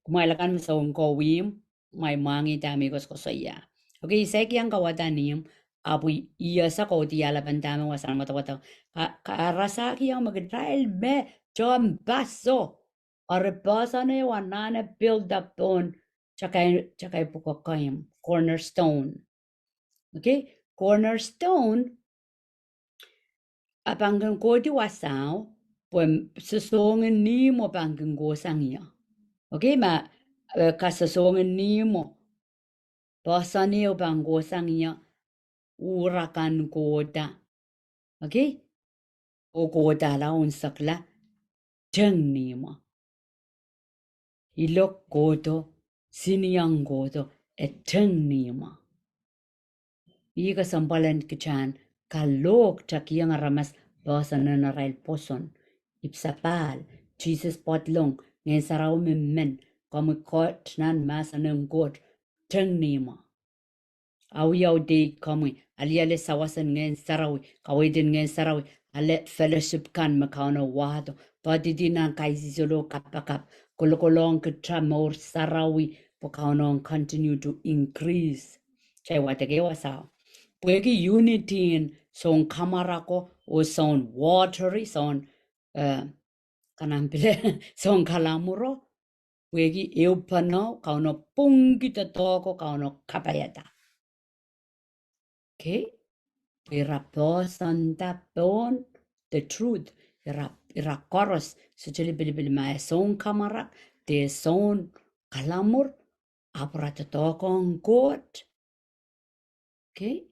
kumailakan sa ko wim may mangi dami ko sa iya. Okay, sa kiyang kawatanim apu iya sa ko di alaban dami wasan matawata karasa kiyang mag-trial me John Basso or basa neo anana build up on Chakay pukakayam cornerstone. Okay, cornerstone apanggang ko di wasaw pwem sasongan ni mo panggang go sangya. Okay, ma kasasongan ni mo basa niyo pang go sangya urakan koda. Okay, o koda la unsakla jeng ni mo ilok kodo siniyang kodo eteng ni mo. Iga sambalan kichan kalok chakiyang ramas basa na naral poson ipsapal Jesus potlong ngayon saraw men kot nan masa ng god teng nima awiyaw de kami aliale sawasan ngayon saraw kawedin ngayon saraw ale fellowship kan makano wado pati din ang kaisisolo kapakap kulukulong kitramor sarawi Pokanon continue to increase. Chay watagewa sao. Pwegi unity in son kamarako o son watery son kanampile son kalamuro. Pwegi eupano kauno pungita toko kauno kapayata. Okay? Iraposan tapon the truth. Irakoros sujali bilibili mae son kamarak de son kalamur aparata toko on God. Okay?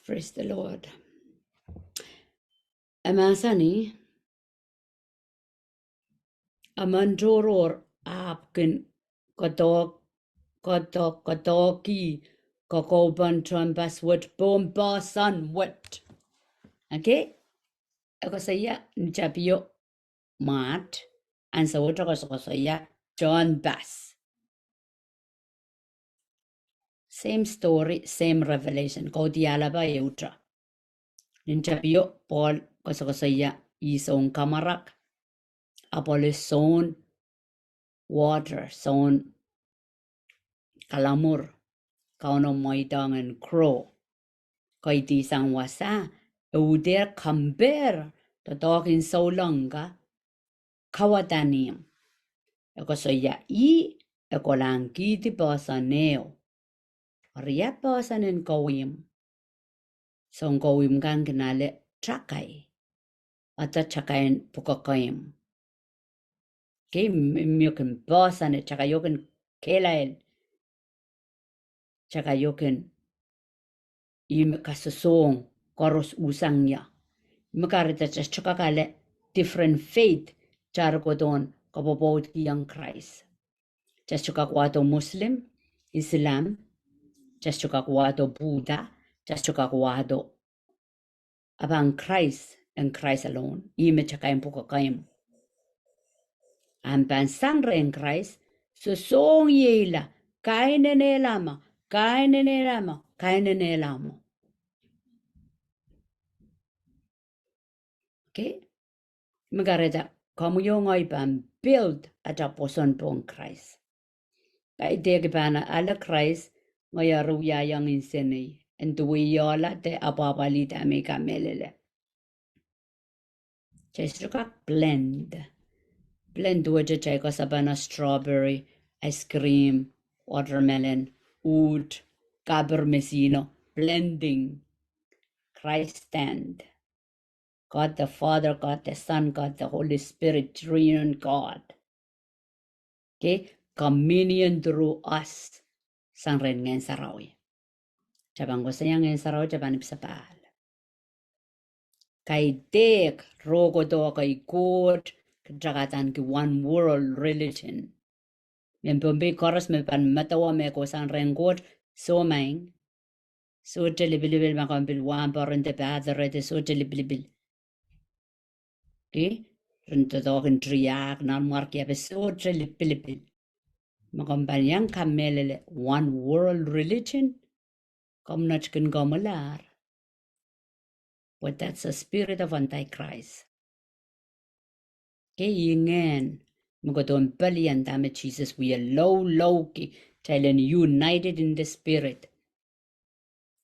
Praise the Lord. Amasani amandoror apkin kotoki kokoban trumbas wet bombasan wet. Okay? Ako saya njapio mat and sa wot ako saya John Bass. Same story, same revelation. Ko dialaba eutra. Ninjapio Paul ko saya isong kamarak. Apolis son water, son kalamur, kauno mweidohng and crow. Koi di sang wasa, Dehr kamber, the dog in so longa, kawadanium. Eko so ya eko lang kiti bosa neo. Ria bosa nen kawim. Son kawim kang kinale chakay. Ata chakayin pukakayim. Kay miyukin bosa ne chakayokin kelael. Chakayokin kasusong koros usangya. Makarita chakakale different faith chargodon kabobot young Christ. Chakakwato Muslim, Islam, chakakwato Buddha, chakakwato abang Christ and Christ alone. Ime chakaim pukakayim. Ampan sangre en Christ, susong yela, kainenelama, kainenelama, kainenelama. Okay? Magareta, kamu yung ay ban build at a poson pong Christ. Kay degi bana ala Christ, ngaya ruya yang insene, and duwi yola te apabalita me kamelele. Chestruka blend. Blend duwaja chayko sabana strawberry, ice cream, watermelon, oat, gaber mesino, blending. Christ stand. God the Father, God the Son, God the Holy Spirit, triune God. Okay? Communion through us. Sang ren ngayon sarawi. Chabang ko sayang ngayon sarawi, chabang ipsapal. Kay dek, rogo do kay God, kajagatan ki one world religion. Yan pumbi koros me pan matawa me ko sang ren God, so maing. So telibilibil makambil wampa rin te padre, so telibilibil. Okay? Rento dogen triak nan marki episode telibilibil. Makambayang kamelele one world religion. Kom not can gomalar. But that's a spirit of Antichrist. Okay, yingen. Magodon balian dame Jesus. We are low ki. Tailen united in the spirit.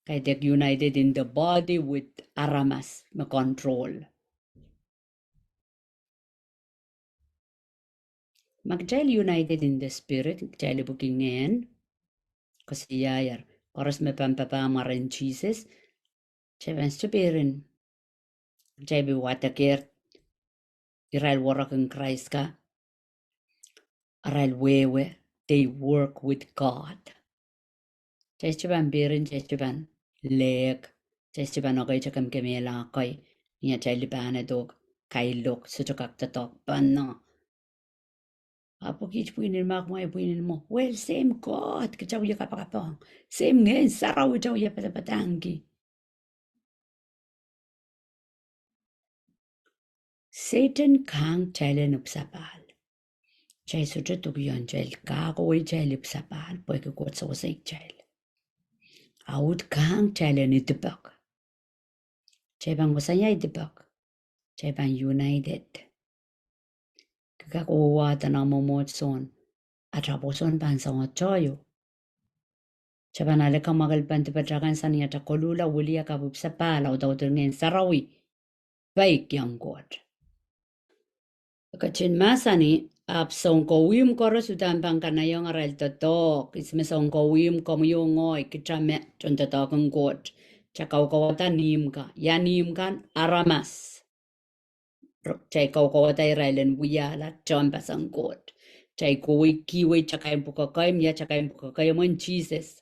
Kay dek united in the body with aramas. Ma control. Magjail united in the spirit. Jail booking ngayon. Kasi yayar. Oras me pampapama rin Jesus. Chevens chupirin. Jail bi watakir. Iral warak in Christ ka. Aral wewe. They work with God. Chechuban birin chechuban. Leg. Chechuban okay chakam kemela kay. Niya chaliban dog. Kailok. Suchokak tatok. Bana. Apo kich puinin mak mo ay puinin mo. Well, same God. Kachaw ya kapakapong. Same ngayon. Saraw chaw ya patapatangi. Satan kang chalen upsapal. Chay sutra tugiyon chal kakoy chal upsapal. Poy kukot sa wasik chal. Out kang chalen itibak. Chay bang wasanya itibak. Chay bang united. Kakakuwata na momotson. Atraposon pansong choyo. Chabanale kamagal pantipatrakan sania takolula wulia kabup sa pala o dauturngin sarawi. Baik yang god. Kachin masani ap songko wim koro sudan bangkana yung aral totok. Isme songko wim kom yung ngoy kitrame chontatokang god. Chakaw kawata nimka. Ya nimkan aramas. Chay kawata irailen wiyala chompasang god. Chay kuwi kiwi chakay pukakay ya chakay pukakay mo in Jesus.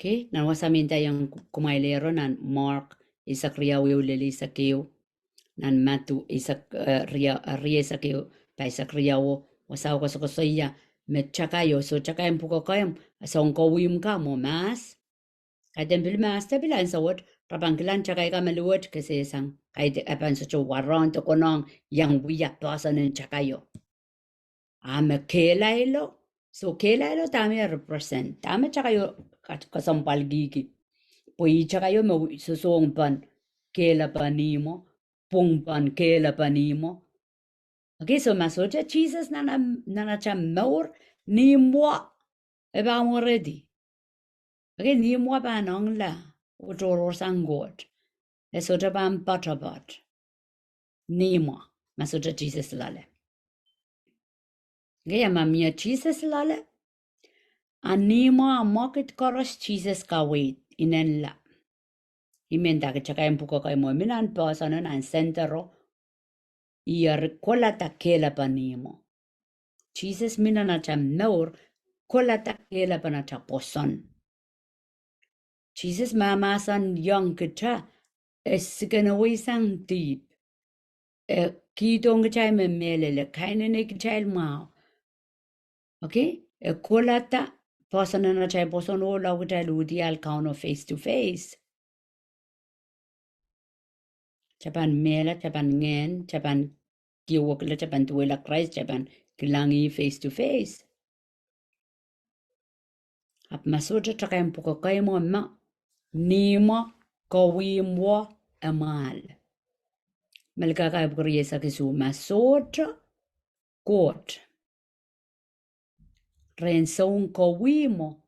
Okay, nan wasaminta yung kumailero nan Mark isak riyaw lili sakiw nan Matu isak riya sakiw pa isak riyaw wasaw ko sa iya met chakayo so chakayam puko kayam asong kawim ka mo mas kadem bil mas ta bilan sawot rabangkilan chakay ka maluwat kasi sang kay apan sa waron to konong yang wiya pasan ng chakayo ame kelailo so kelailo tami represent tami chakayo kasampal gigi poi chakayo mo susongpan kela panimo pungpan kela panimo okay so masoja Jesus nana cham maur ni moi eba mo ready okay ni moi ba nong la utoro sangot esoja bam butterbot ni moi masoja Jesus lale okay mamia Jesus lale anima market koros Jesus ka wait inenla imenda ke chakay puko kay mo minan pa sa nan sentero iar kola takela panimo Jesus minana cham nor kola takela panata poson Jesus mama san young keta es gonna we sang deep ki dong chay me melele kaine ne chay ma okay kola ta poson na chay poson o law chay ludi al count face to face Japan mela, Japan ngen, Japan kiwakla, Japan tuwela Christ, Japan kilangi face to face. Ap masoja chakayam puka kaymo ma nima kawimwa amal. Malika kaya puka riyesa kisu masoja kot. Ren son kawimo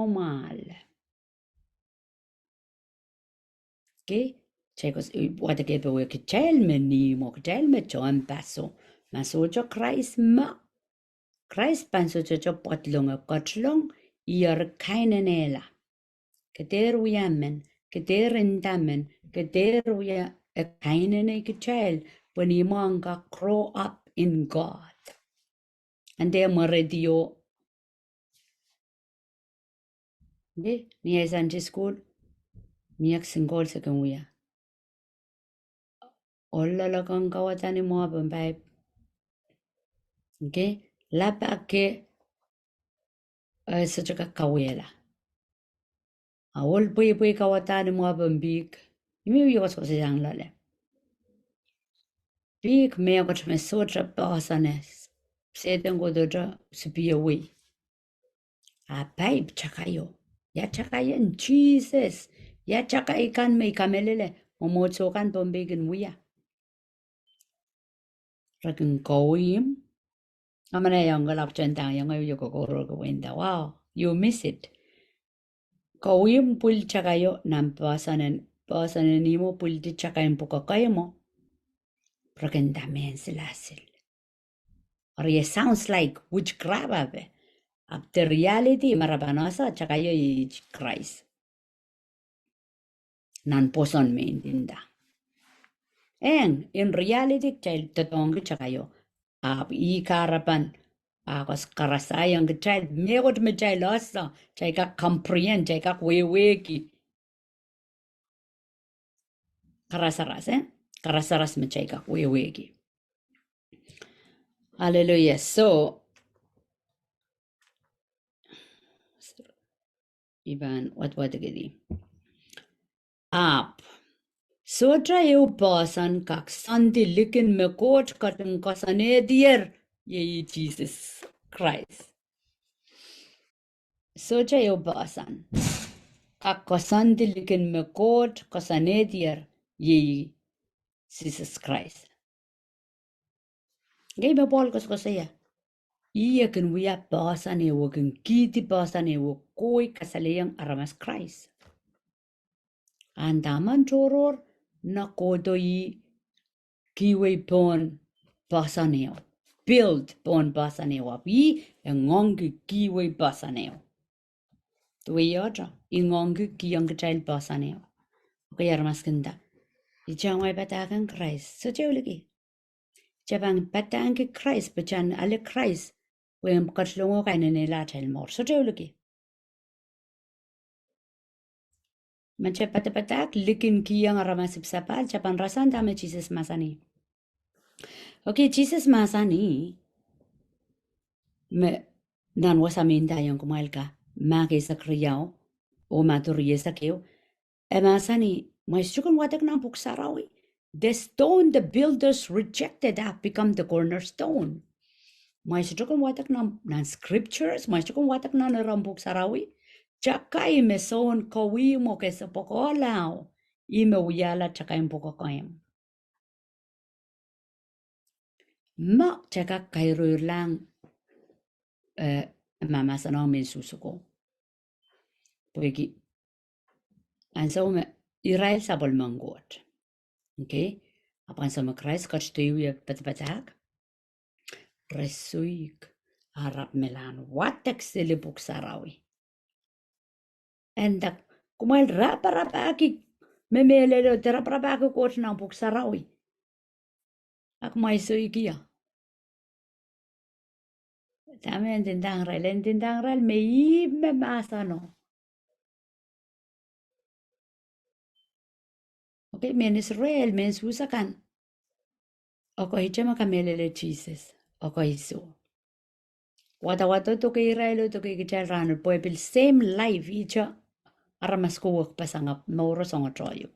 mal. Okay? Chekos wata kepe we kichelme nimo, kichelme choan paso. Masoja Christ ma. Christ panso chocho potlong kotlong iar kainenela. Keter wiamen, keter indamen, keter wia a kainene kichel when imanga grow up in God. And they moredio de ni Sunday school miak singol sa kanwia. Olla la kang kawatani mo abambay. Okay? Lapa ke sa chaka kawela. Awol pui kawatani mo abambik. Imi yos ko sa lale. Big mea got me sotra basanes. Seten go doja supi away. A pipe chakayo. Ya chakayan Jesus. Ya chakaikan may kamelele. Momotso kan bombigin wiya. Rakin kawim. Amana yung galak chentang yung ayo kokoro ko wenda. Wow, you miss it. Kawim pul chakayo nam basanen nimo pul di chakayin pukakayo mo. Rakin damen silasil. Or it sounds like witchcraft abe. Up the reality marabanasa chakayo i Christ. Nan poson me intinda. And in reality child tatong chakayo. I karapan. Akos karasayang child megot me child losa. Chay ka comprehend, chay ka weweki. Karasaras, Karasaras me chay ka weweki. Hallelujah. So, Ivan, what gedi? Up. Sotra eu pasan kak sandi likin me coach katong kasane Dehr. Yay, Jesus Christ. Sotra eu pasan. Kak kasandi likin me coach kasane Dehr. Yay. Jesus Christ. Ngay ba Paul ko saya? Iya kan wiya basan ewo kan kiti basan ewo koi kasalayang aramas Christ. Andaman choror na kodo I kiwe pon basan ewo. Build pon basan ewo. I ngongi kiwe basan ewo. Tuwe yodra. I ngongi kiyang child basan ewo. Okay aramas kanda. I changway batakan Christ. So chewliki. Chabang batangi Christ bachan ale Christ. Wem katlongo kainene la tel mor. So chewliki. Manche patapatak likin kiyang aramasip sapal chapan rasan dame Jesus masani. Okay, Jesus masani me nan wasamin tayong kumail ka maki sa kriyao o maturiye sa keo e masani maistukon watak ng puksarawi. The stone the builders rejected have become the cornerstone. Maistukon watak ng scriptures, maistukon watak ng narambuk sarawi. Chakay me son kawi mo kesa pokolao. Ime uyala chakay pokokoyam. Ma chaka kairo lang mama sana min susuko. Pwegi. Ansa me Israel sabol mangot. Okay? Apan sa makrais kachtuyo patpatak. Resuik. Harap melan. Watak silibuk sarawi. Endak kumail rapa-rapaki memelelo terapa-rapaki kot ng puksarawi. Ak may suikiya. Tama yung tindang ral may masa no. Okay, men Israel, men susakan. Ako hichama kamelele Jesus. Ako hiso. Wata to kay Israel to kay kichal rano poepil same life hicha aramas kuwak pasangap mauro songo troyo.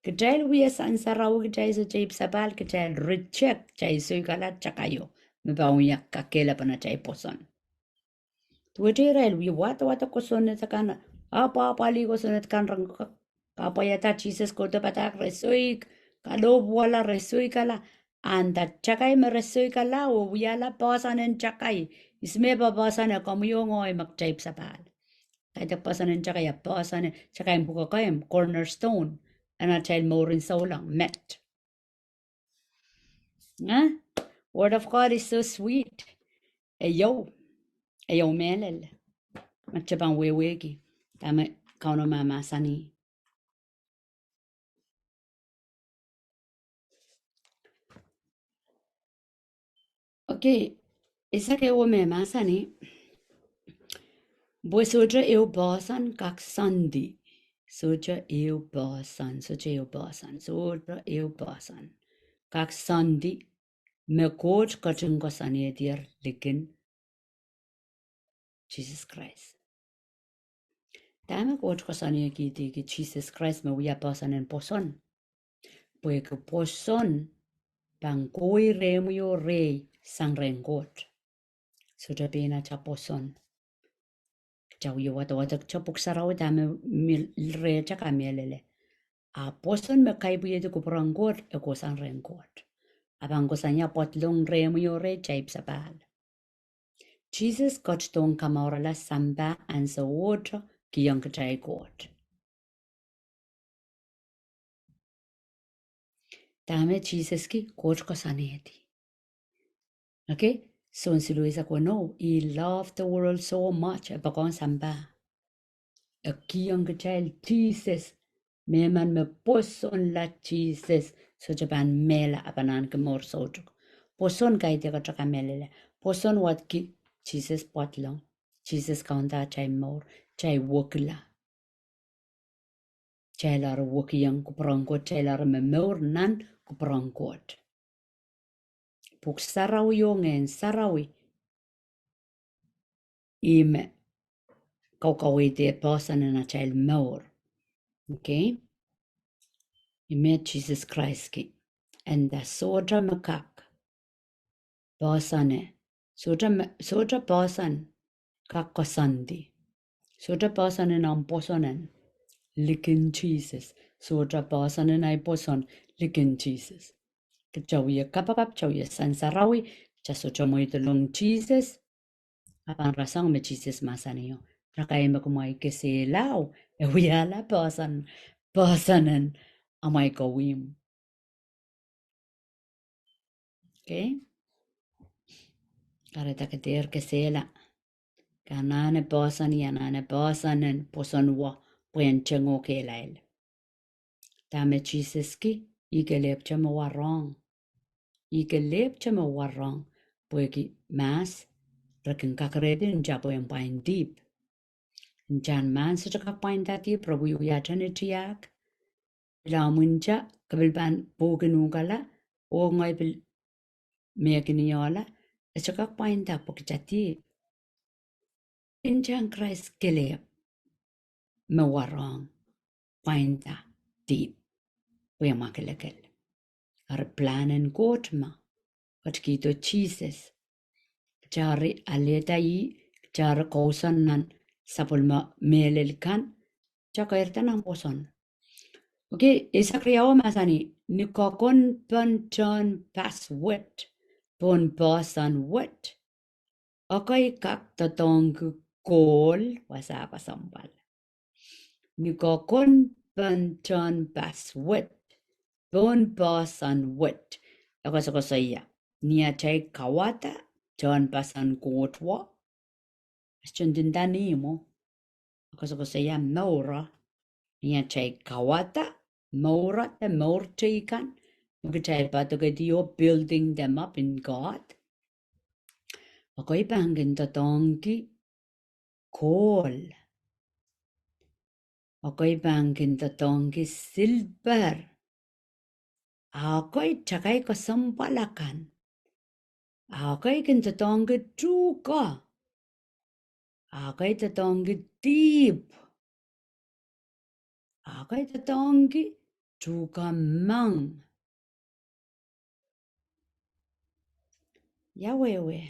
Kichal wiya san saraw kichal so chay sapal kichal reject chay soy kalat chakayo. Mabawuyak kakela pa na chay poson. Tuwete Israel wiya wata kosonet sakana. Apa pali kosonet kan rang kapayata Jesus ko to patak resoy kalob wala resoy kala. Anda chakay me resoy kala o wiyala pasanen chakay. Isme babasan na kamuyongoy magchay sapal. Kaya pasanen chakay pasanen chakay bukakayam cornerstone. Ana child more in so long met. Huh? Word of God is so sweet. Ayo melel. Magchabang wewegi. Tama kauno mama sani. Okay, isa ke wo mama sani. Boy soja eu basan kak sandi. Soja eu basan. Soja eu basan. Kak sandi. Me coach kachung ko sani edir likin Jesus Christ. Tama coach ko sani ki Jesus Christ me wiya basan en poson. Boy ko poson bang koi remuyo rei sang rengot. Soja pena cha poson. Chau yo wata chapuk saraw dame re cha kamelele. A poson me kaibuye de kuprangot e ko sang rengot. Abang ko sanya potlong remuyo re chaip sapal. Jesus got tong kamarala samba and the water kiyang kachay got. Dame Jesus ki coach ko saneti. Okay? So si Luisa ko no, he loved the world so much abakon samba. A kiyang kachay Jesus. Meman me poson la Jesus. So japan mela abanan ke mor sojuk. Poson kay te ka melele. Poson wat ki Jesus potlong. Jesus kaunta chay mor. Chay wokla. Chay lar wokiyang kuprangkot. Chay lar me mor nan kuprangkot. Puk sarawi yongen sarawi. Ime kaukawi te poson na chay mor. Okay? You met Jesus Christ ki. And the soja makak. Basane. Soja basan kakasandi. Soja basan ang posonan. Likin Jesus. Soja basan ay poson. likin Jesus. Kejawi kapakap jawi sansarawi jaso mweidohng Jesus. Apang rasang me Jesus masaniyo. Rakay makumay kesilaw. Ewiyala pasanan amay kawim. Okay? Kareta ketir kesela. Kanane pasanan posanwa buen chengo kelail. Dame Jesus ki igelep chama warong. Igelep chama warong. Buegi mas rakin kakaredin jabo yung pain deep. Jan man sa pain dati prabu yuyatan itiyak. Bila munja kabilban bogenugala o ngay bil meginiola. Sa pain da pokjati. Injan Christ gelep mawarong pain da deep. Buya makelekele. Ar planen gotma. Wat kito Jesus. Jari aletai jara kausan nan sapulma melelkan. Jaka ertanang poson. Okay, isakriawa masani. Nikokon panton pas wet. Pon bosan wet. Okay, kak tatong kol. Wasapa sambal. Nikokon panton pas wet. Pon bosan wet. Ako sa saya. Nia chay kawata. John pasan kotwa. Stundindani mo. Ako sa saya maura. Nia chay kawata. Maura the maurtikan. Mugitay patugadio building them up in God. Ako'y bangin tatongki. Kol. Ako'y bangin tatongki silver. Ako'y tsakay kasampalakan. Ako'y kintatongki truka. Ako'y tatongki deep. Ako'y tatongki truka mang. Yawewe.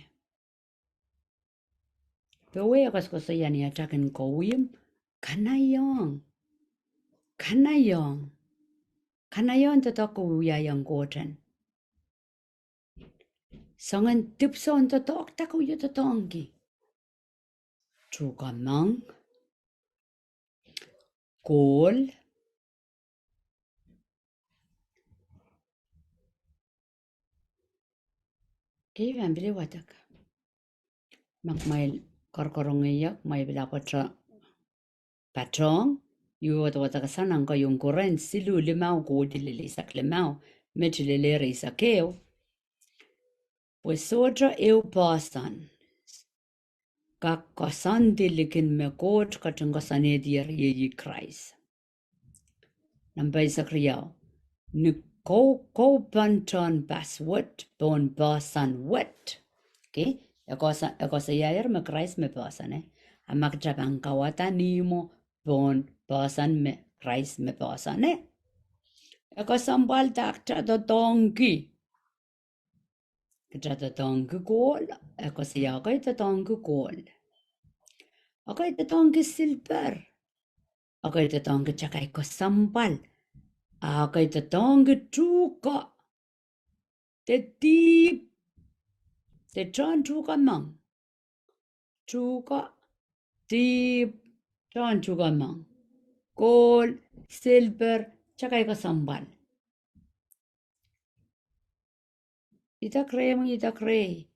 Pewe akas ko sa yan yatakin kawim. Kanayong. Kanayong. Kanayong tatoko uyayang goten. Sangan tipson tatok tako yu tatongi. Truka mang. Kol. Kaya yan bili watak. May korkorong iyak, may bilapatra patrong. Yu watak sanang ko yung kuren silu limau ko dililisak limau. Medjilili sa keo. Pues sotra eu pasan. Kakasan dilikin me kot katungasan edier yi Christ. Nambay sa kriyaw. Ni ko panton bas wet bon basan wet. Okay? Ako sa yayar me Christ me basan Amak jabang kawata nimo bon basan me Christ me basan Ako sambal takta do tongi. Kita tatongki kol. Ako siya kay tatongki kol. Ako tatongki silver. Ako tatongki tsakay ko sambal. Ako tatongki truka. Te deep. Te chan truka mang. Truka. Deep. Chan truka mang. Kol. Silver. Tsakay ko sambal. Itakre mong itakre.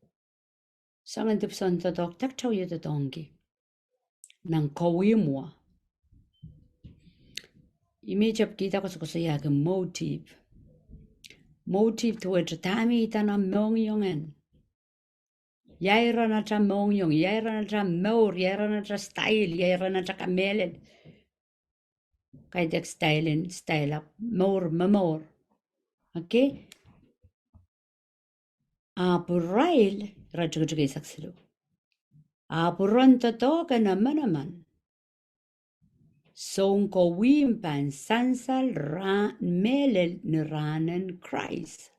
Sangan tipson tatok taktaw yu tatongki. Nang kawimwa. Imejap kita ko sa yaga motive. Motive to it tami itana mongyongen. Yaira na tra mongyong, yaira na tra maur, yaira na tra style, yaira na tra kamelel. Kay dek style up, maur, mamor. Okay? Apurail, rajugay saksilo. Apuran tatoka naman. Song ko wimpan sansal melel ni ranen Christ.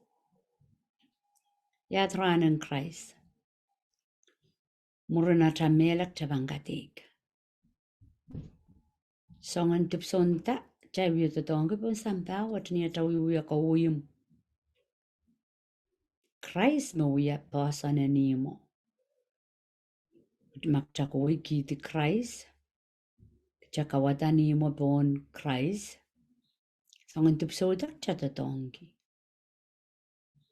Yat ranen Christ. Murana melak tabangkatig. Songan tipsonta chai wi to dong ke pon sam ba wat ni ta wi ko wi Christ mo wi pa san ni mo mak cha ko wi ki ti Christ cha ka wata ni mo bon Christ ang tup so da cha ta dong ki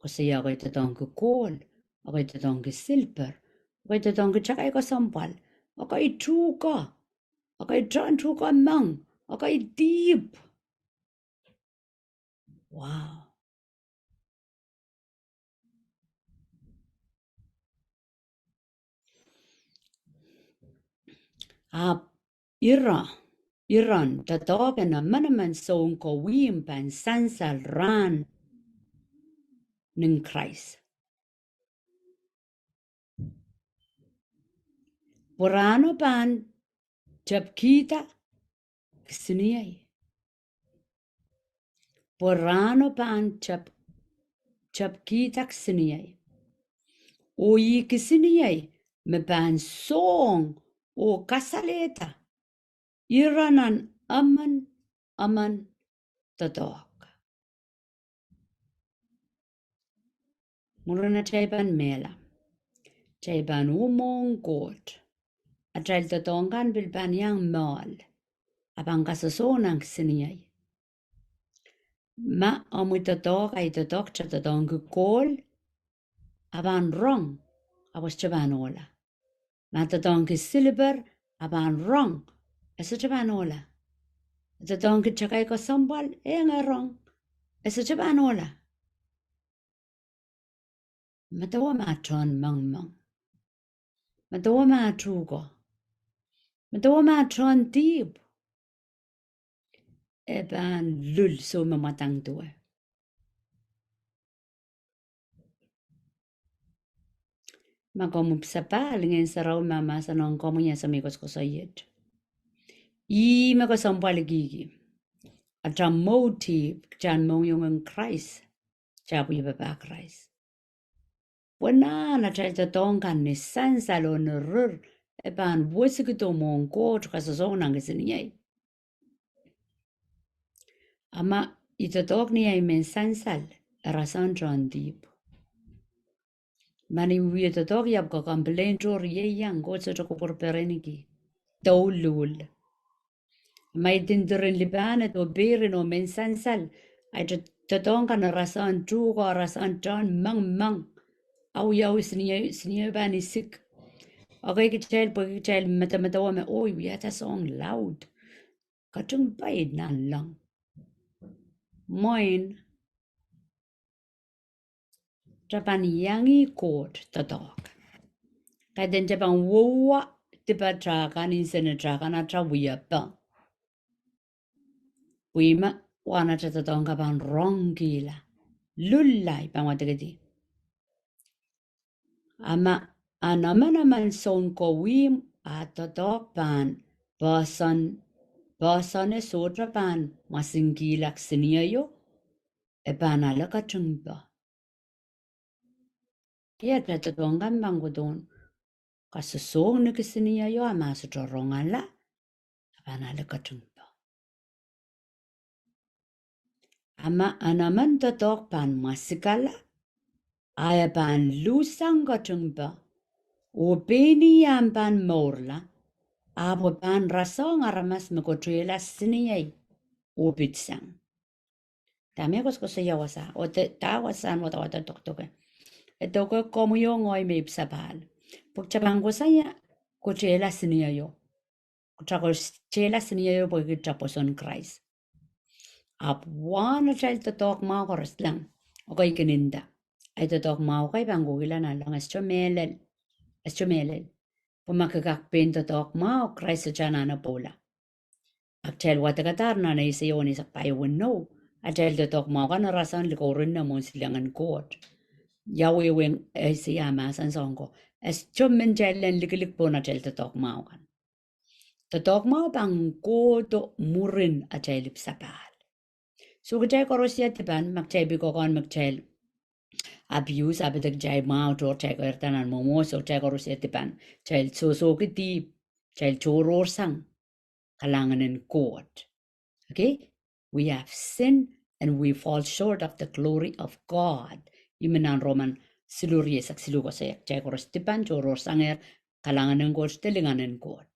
ko se ya ko ta dong ko kol ko ta dong ke silver ko ta dong ke cha kai ko sambal ko I tu ko ko I tran tu ko mang ko I deep wow a Iran ta toga na manaman song ko wim pan sansal ran ng Christ. Purano pan jab kita kisiniyay. Purano pan jab kita kisiniyay. O yi kisiniyay me pan song o kasaleta. Iranan aman totog. Murana chayban mela. Chayban umong god. At chayl totongan bilban yang mal. Abang kasasonang kisiniyay. Ma amoy totok ay totok cha totong kukol. Aban rong. Awas chaban ola. Ma totong silver. Aban rong. Esa chaban ola. Totong chakay ko sambal. Nga rong. Esa chaban ola. Matawa matron mang. Matawa matrugo. Matawa matron deep. Eban lul so mamatang tuwa. Makomupsapal ngayon sa raw mama sa nong komo niya sa mikos ko sa yet. I makasambal gigi. At sa motive, dyan mo yung Christ. Sabi yung baba Christ. Wala na siya tatongkan ni San Salon rur. Eban buwisi kito mong ko kasasonang kasi niya. Ama itatok niya yung sansal. Rasan John Deep. Mani wi itatok yap ko complain jor ye yang ko sa ko perpereniki. Tawlul. May dindurin libanet o berin o mensansal ay tatong ka na rasan tuko rasan John mang au yaw siniya ba ni sik okay kichel mata me oy we had a song loud katung bayid nanleng moin Japan yangi court tatok kaden Japan wowa tiba traka ni sene traka na trawiya pa Wima wana tatatong ka bang wrong gila. Lulla pang watagadi. Ama naman son ko wim atatok pan basan e sotra pan masingilak siniyo e pan alaka chungba. Iya tatatong ka bang gudon kasusong na kisiniyo ama sa chorongan la pan alaka chungba. Ama anaman tatok pan masikala ay pan lusang kachungba o beni yan pan morla abo pan rasong aramas makotrela siniyay o bitsang. Dami ko sa yawasa o tawasan wata toktoke. Ito ko komuyo ngoy may sapal. Pagchabang ko saya kotrela siniyayo. Kotrela siniyayo pagkitaposon Christ. Apwana child to talk ma oras lang. Okay kininda. Ay to talk ma okay pangugila na lang as chumelel. Pumakakakpin to talk ma o Christ sa na pola. Actual watagatar na isiyo ni sa payawin no. Actual to talk ma ka na rasan likorin na mo silangan court. Yawi wing ay siyama san song ko. As chumen jalen likilik po na child to talk ma kan. To talk ma pang ko to murin at child sapal. So kajay ko siya tiban magchay ko kon magchay abuse abedag jay mao or chay ko ertanan momo so chay ko siya tiban child so kiti child choror sang kalangan in court okay we have sinned and we fall short of the glory of God. Iminan Roman siluri sak silugo sa jagoros tipan joror sanger kalangan ng God telingan ng God.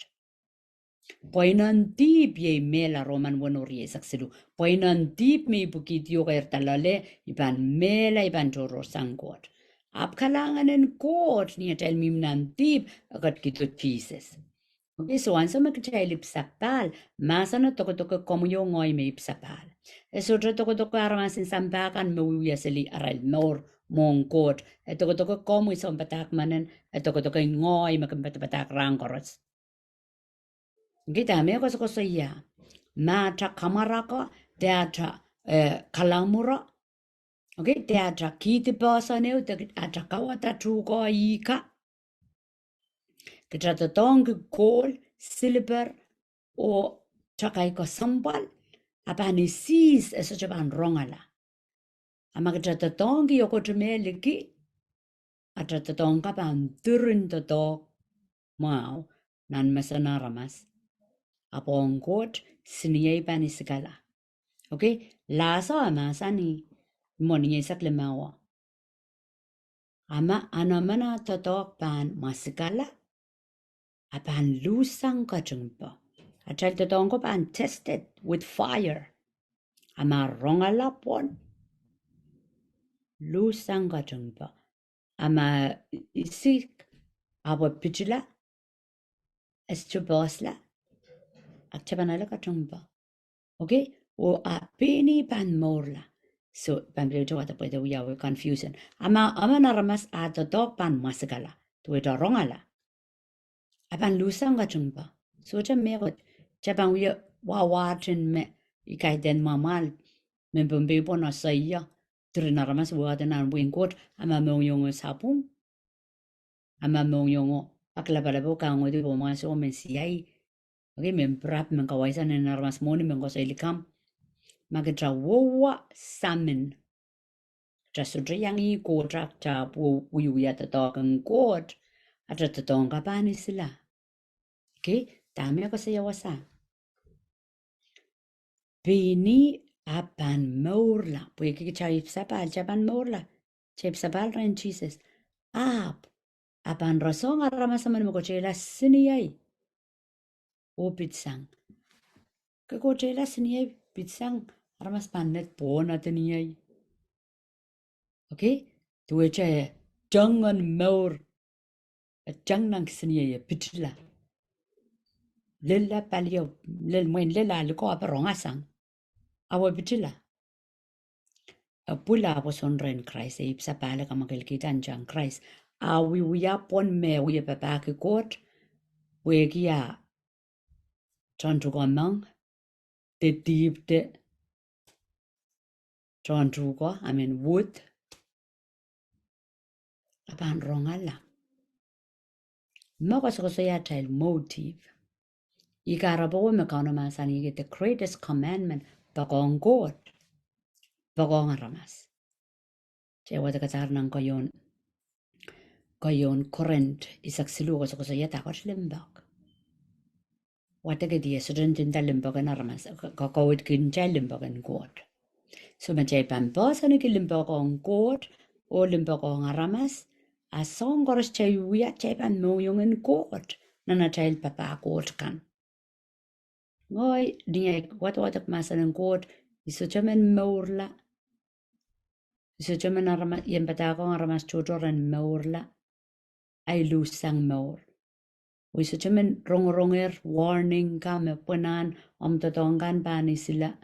Poinan deep ye mela Roman wanori sak silu. Poinan deep me bukit yoger talale iban mela iban joror sang God. Ap kalangan ng God niya tel mimnan deep agat kito Jesus. Okay, so ansa magkachay lipsapal, masa na toko-toko komuyo ngoy may ipsapal. So toko-toko aramasin sambakan mawiya sili aral nor mongkot. Toko-toko komu isang batak manen, toko-toko ngoy magkabatak rangkoros. Okay, dami ako sa iya. Mata kamaraka, teatra kalamura. Okay, teatra kitipasa neo, teatra kawata truko ika. Ketratatong gold, silver, o tsaka ko sambal, apani sis eso chaban rongala. Ama ketratatong ki yoko tumeliki, atratatong kapan turin toto mau nan masanaramas. Apong kot siniyay panisigala. Okay, lasa ama sani moniye saklemawa. Ama anamana totok pan masigala. Apan lusang kachungpa. Achal totongko pan tested with fire. Ama rongalapon. Lusang kachungpa. Ama isik. Awa pichula. Estubosla. Akchabanala kachungpa. Okay? O apini pan morla. So, pan bilito wata pwede uyaw confusion. Ama naramas atotok pan masagala. Tuwito rongala. Apan lusang kachungpa. So megot chapan wiya wawatin me ikay den mamal me bumbipo na saya trinaramas wada na wingkot ama mongyong sapung ama mongyong aklabalabo kango di boma so men siyay okay men prap men kawaisan na naramas moni men ko sa ilikam magitra wowa samin trasudre yang I ko trak ta pu uyuya ta tokan kot atra ta tonga pani sila okay dami ako sa yawasa Bini apan morla. Puede que chay sapal, chapan morla. Chay sapal ren Jesus. Apan razón aramasaman mo cochela siniyay. O pitsang. Que cochela siniyay pitsang aramas panet po na tiniyay. Okay? Tuwe chay jangan mor. Jang nang siniyay pitla. Lilla palio. Lilla liko aparongasang. Awa pitla. Pula po sonren Christ e sa pala ka makilkitan dyan Christ. Awi pon me uya papaki kot. Wegia chantu ko mang. De deep de chantu ko. Wood. Apan rongala. Moko sa ya child motive. Ikarabo me kauna masani get the greatest commandment. Bagong God. Bagong aramas. Siya wata katar ng kayon current isak siluko sa ya takot limbak. Wata ka diya sudun tinta limbagan aramas. Kakawit kincha limbagan God. So machay pampas ano ki limbagan God o limbagan aramas. Asong koros chay uya chay pan mo yung God. Na na chay papa God kan. Ngoy, diya wat masa ng God. Iso chaman maurla. Iso chaman aramas. Yan patakong aramas chudoran maurla. Ay lusang maur. Iso chaman rong-ronger warning ka me punan totongkan pani sila.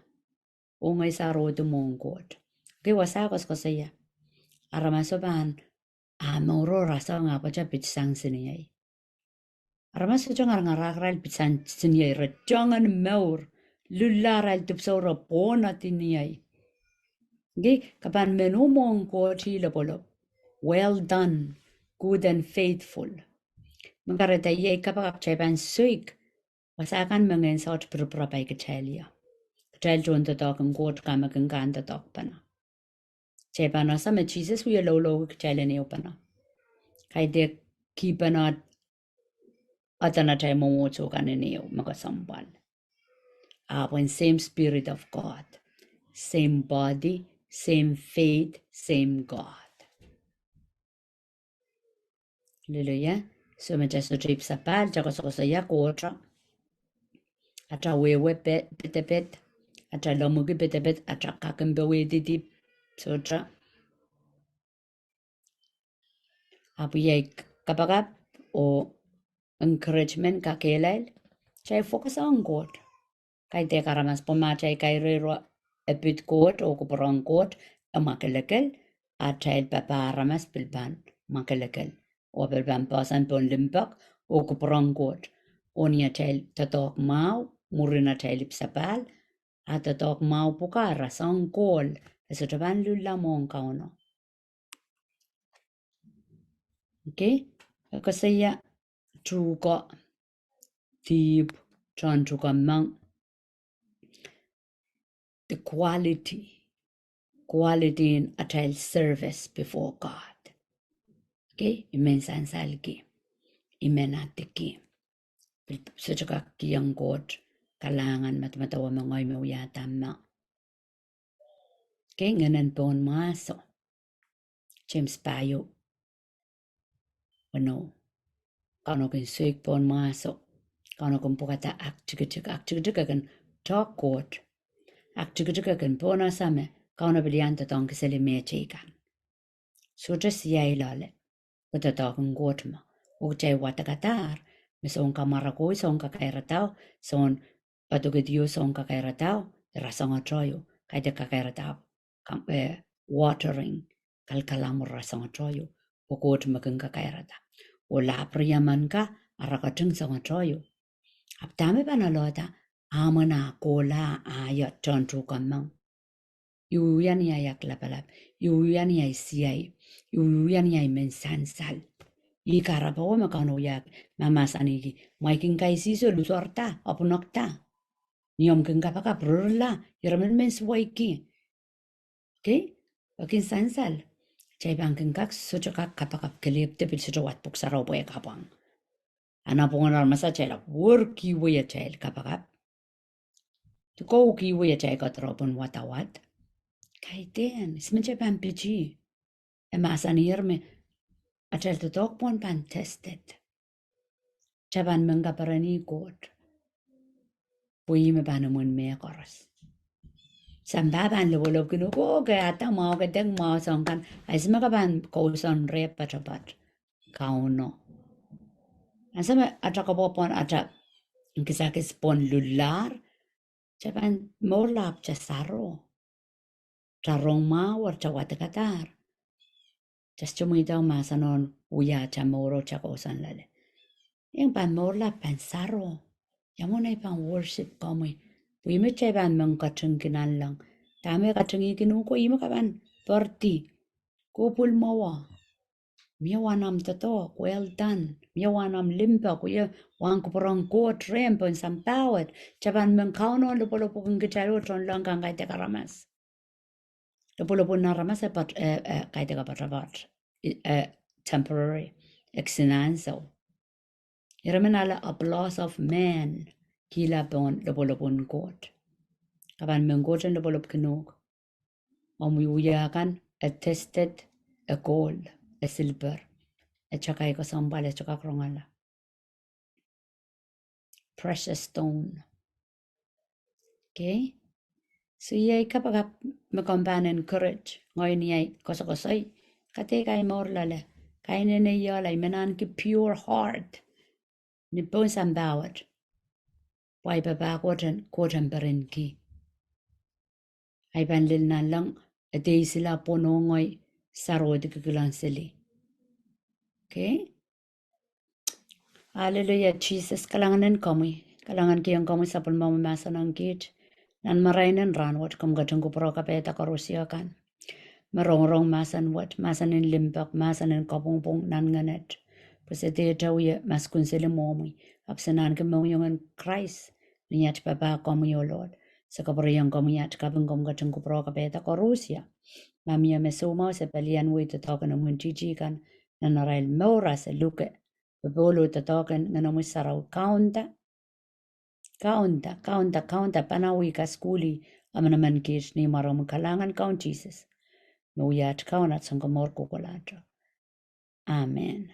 O ngay sa rodo mong God. Okay, wasakos ko saya. Aramasoban, mauro rasa nga pa siya pitsang siniyay. Aramaso siya nga ngarakral pitsang siniyay. Radyangan maur. Lullaral tupsaura po natin niyay. Okay, kapan menumong God hilapolop. Well done, good and faithful. Magkaratayay kapag apchaypan suik. Wasakan mga insot pruprapay kachalya. Kachal chun tatokang God kamagang kanta tokpana. Chaypana sa me Jesus we low kachalya niyo pana. Kay de kipanat atana chay momocho kaniniyo makasambal. When same spirit of God. same body, same faith, same God. Hallelujah. So me just trip sa pal, chako sa ya kotra. Atra wewe pet. Atra lomugi pet. Atra kakambe we didi. Sotra. Apu ye kapagap o encouragement kakelel. Chay focus on God. Kay te karamas poma chay kay rero epit God o kuporong God amakelekel. Atay papa ramas pilban makelekel. O pilban pasan pon limpak o kuporong God. Onia chay tatok mau murina chay lipsapal. Atatok mau pukara sang kol. Eso taban lulla mon kauno. Okay? Kasaya truka deep trying to come the quality in a child service before God. Okay? Imen sansalki. Imen atiki. Sejaka kiyang God. Kalangan matmatawa mga imawiyatama. Okay? Nganan pon maso. James Payo. Wano. Kano kin suik pon maso. Kano kun pukata akchika kan talk God. Akchika kan pona same. Kano bilianta tong kiseli mechikan. So just yailale. Uta talking God ma. Ujay watakatar. Misong kamarakoy son kakairatao. Son patugidyo son kakairatao. Rasong atroyo. Kaya kakairatao. Watering. Kalkalamur rasong atroyo. Ukot magang kakairata. Wala priyaman ka. Arakatung son atroyo. Aptame panalota. Amana kola ayat tontu kamang. Yuyan yayak lapalap. Yuyan yay siyay. Yuyan yay mensansal. Ikarapawa makano yak mamasanigi. Maiking kaisiso lusorta. Apunokta. Niyom keng kapaka prurla. Yaramen mens waiki. Okay? Wakin sansal. Chay bangkeng kak sucho kak kapakap kelip tepil sucho wat puksaraw boy kapang. Anapungan armasa chay la worki waya chay kapakap. Tuko ki waya chay katropon watawat. Kaiten. Ismen chay pampiji. Emasanirme. Achal tutok pon pan tested. Chaban menga parani God. Puime panamun me koras. Sambaban lo kinu ko kaya ta mau ka deng mau songkan. Aisma ka ban ko son rep pachapat. Kauno. Asama ataka pon atak. Kisakis pon lular. Chaban molap chasaro. Charong mau or chawatakatar. Just chumitaw masanon uya chamoro chakosan lale. Yung pan molap pansaro. Yamonay pang worship kami. Puime chaban mang kachang kinalang. Tame kachang ikinuko ima kaban. Torti. Kupul mawa. Miawanam tato. Well done. Miawanam limpa. Kuya wang kuparang kot rempo in sampawat. Chaban mang kauno lupo kong kichalo tron lang kang kay tekaramas. Lupo na ramas kay tekapatrapat. Temporary. Exinanso. Iramanala applause of man. Kila pon lopolopon God. Kapan menggoten lopolop kenok. Omuyakan a tested, a gold, a silver. A chakay ko sambal, a chakakrongala. Precious stone. Okay? So yay kapag makambanan courage. Ngayon yay kosokosoy. Kate kay morlala. Kay nanayalay manan ki pure heart. Nipon sambawat. Why baba koten parin ki. Ay panlil na lang a day sila ponongoy saro di kikulan sili. Okay? Hallelujah, Jesus. Kalanganan kami. Kalangan kiyang kami sa pulmamamasa ng git. Nan marainan ran wat kum gatong kupro kapeta korusya kan. Marongrong masan wat. Masanin limpak. Masanin kapungpung nan nganet. Pusete tawiya maskun sila momoy. Apsanan kemong Christ. Niyat papa kami o Lord. Sa kapriyang kami at kapang kum gatong kupro kapeta korusya. Mamia mesuma sa palian wi tatakan ng munchichikan na narail mora sa luke. Bebolo tatakan nga namu saraw kaunta panawi ka skuli amanaman kish ni maram kalangan kaun Jesus. No yat kaun at sangkamor kukulatra. Amen.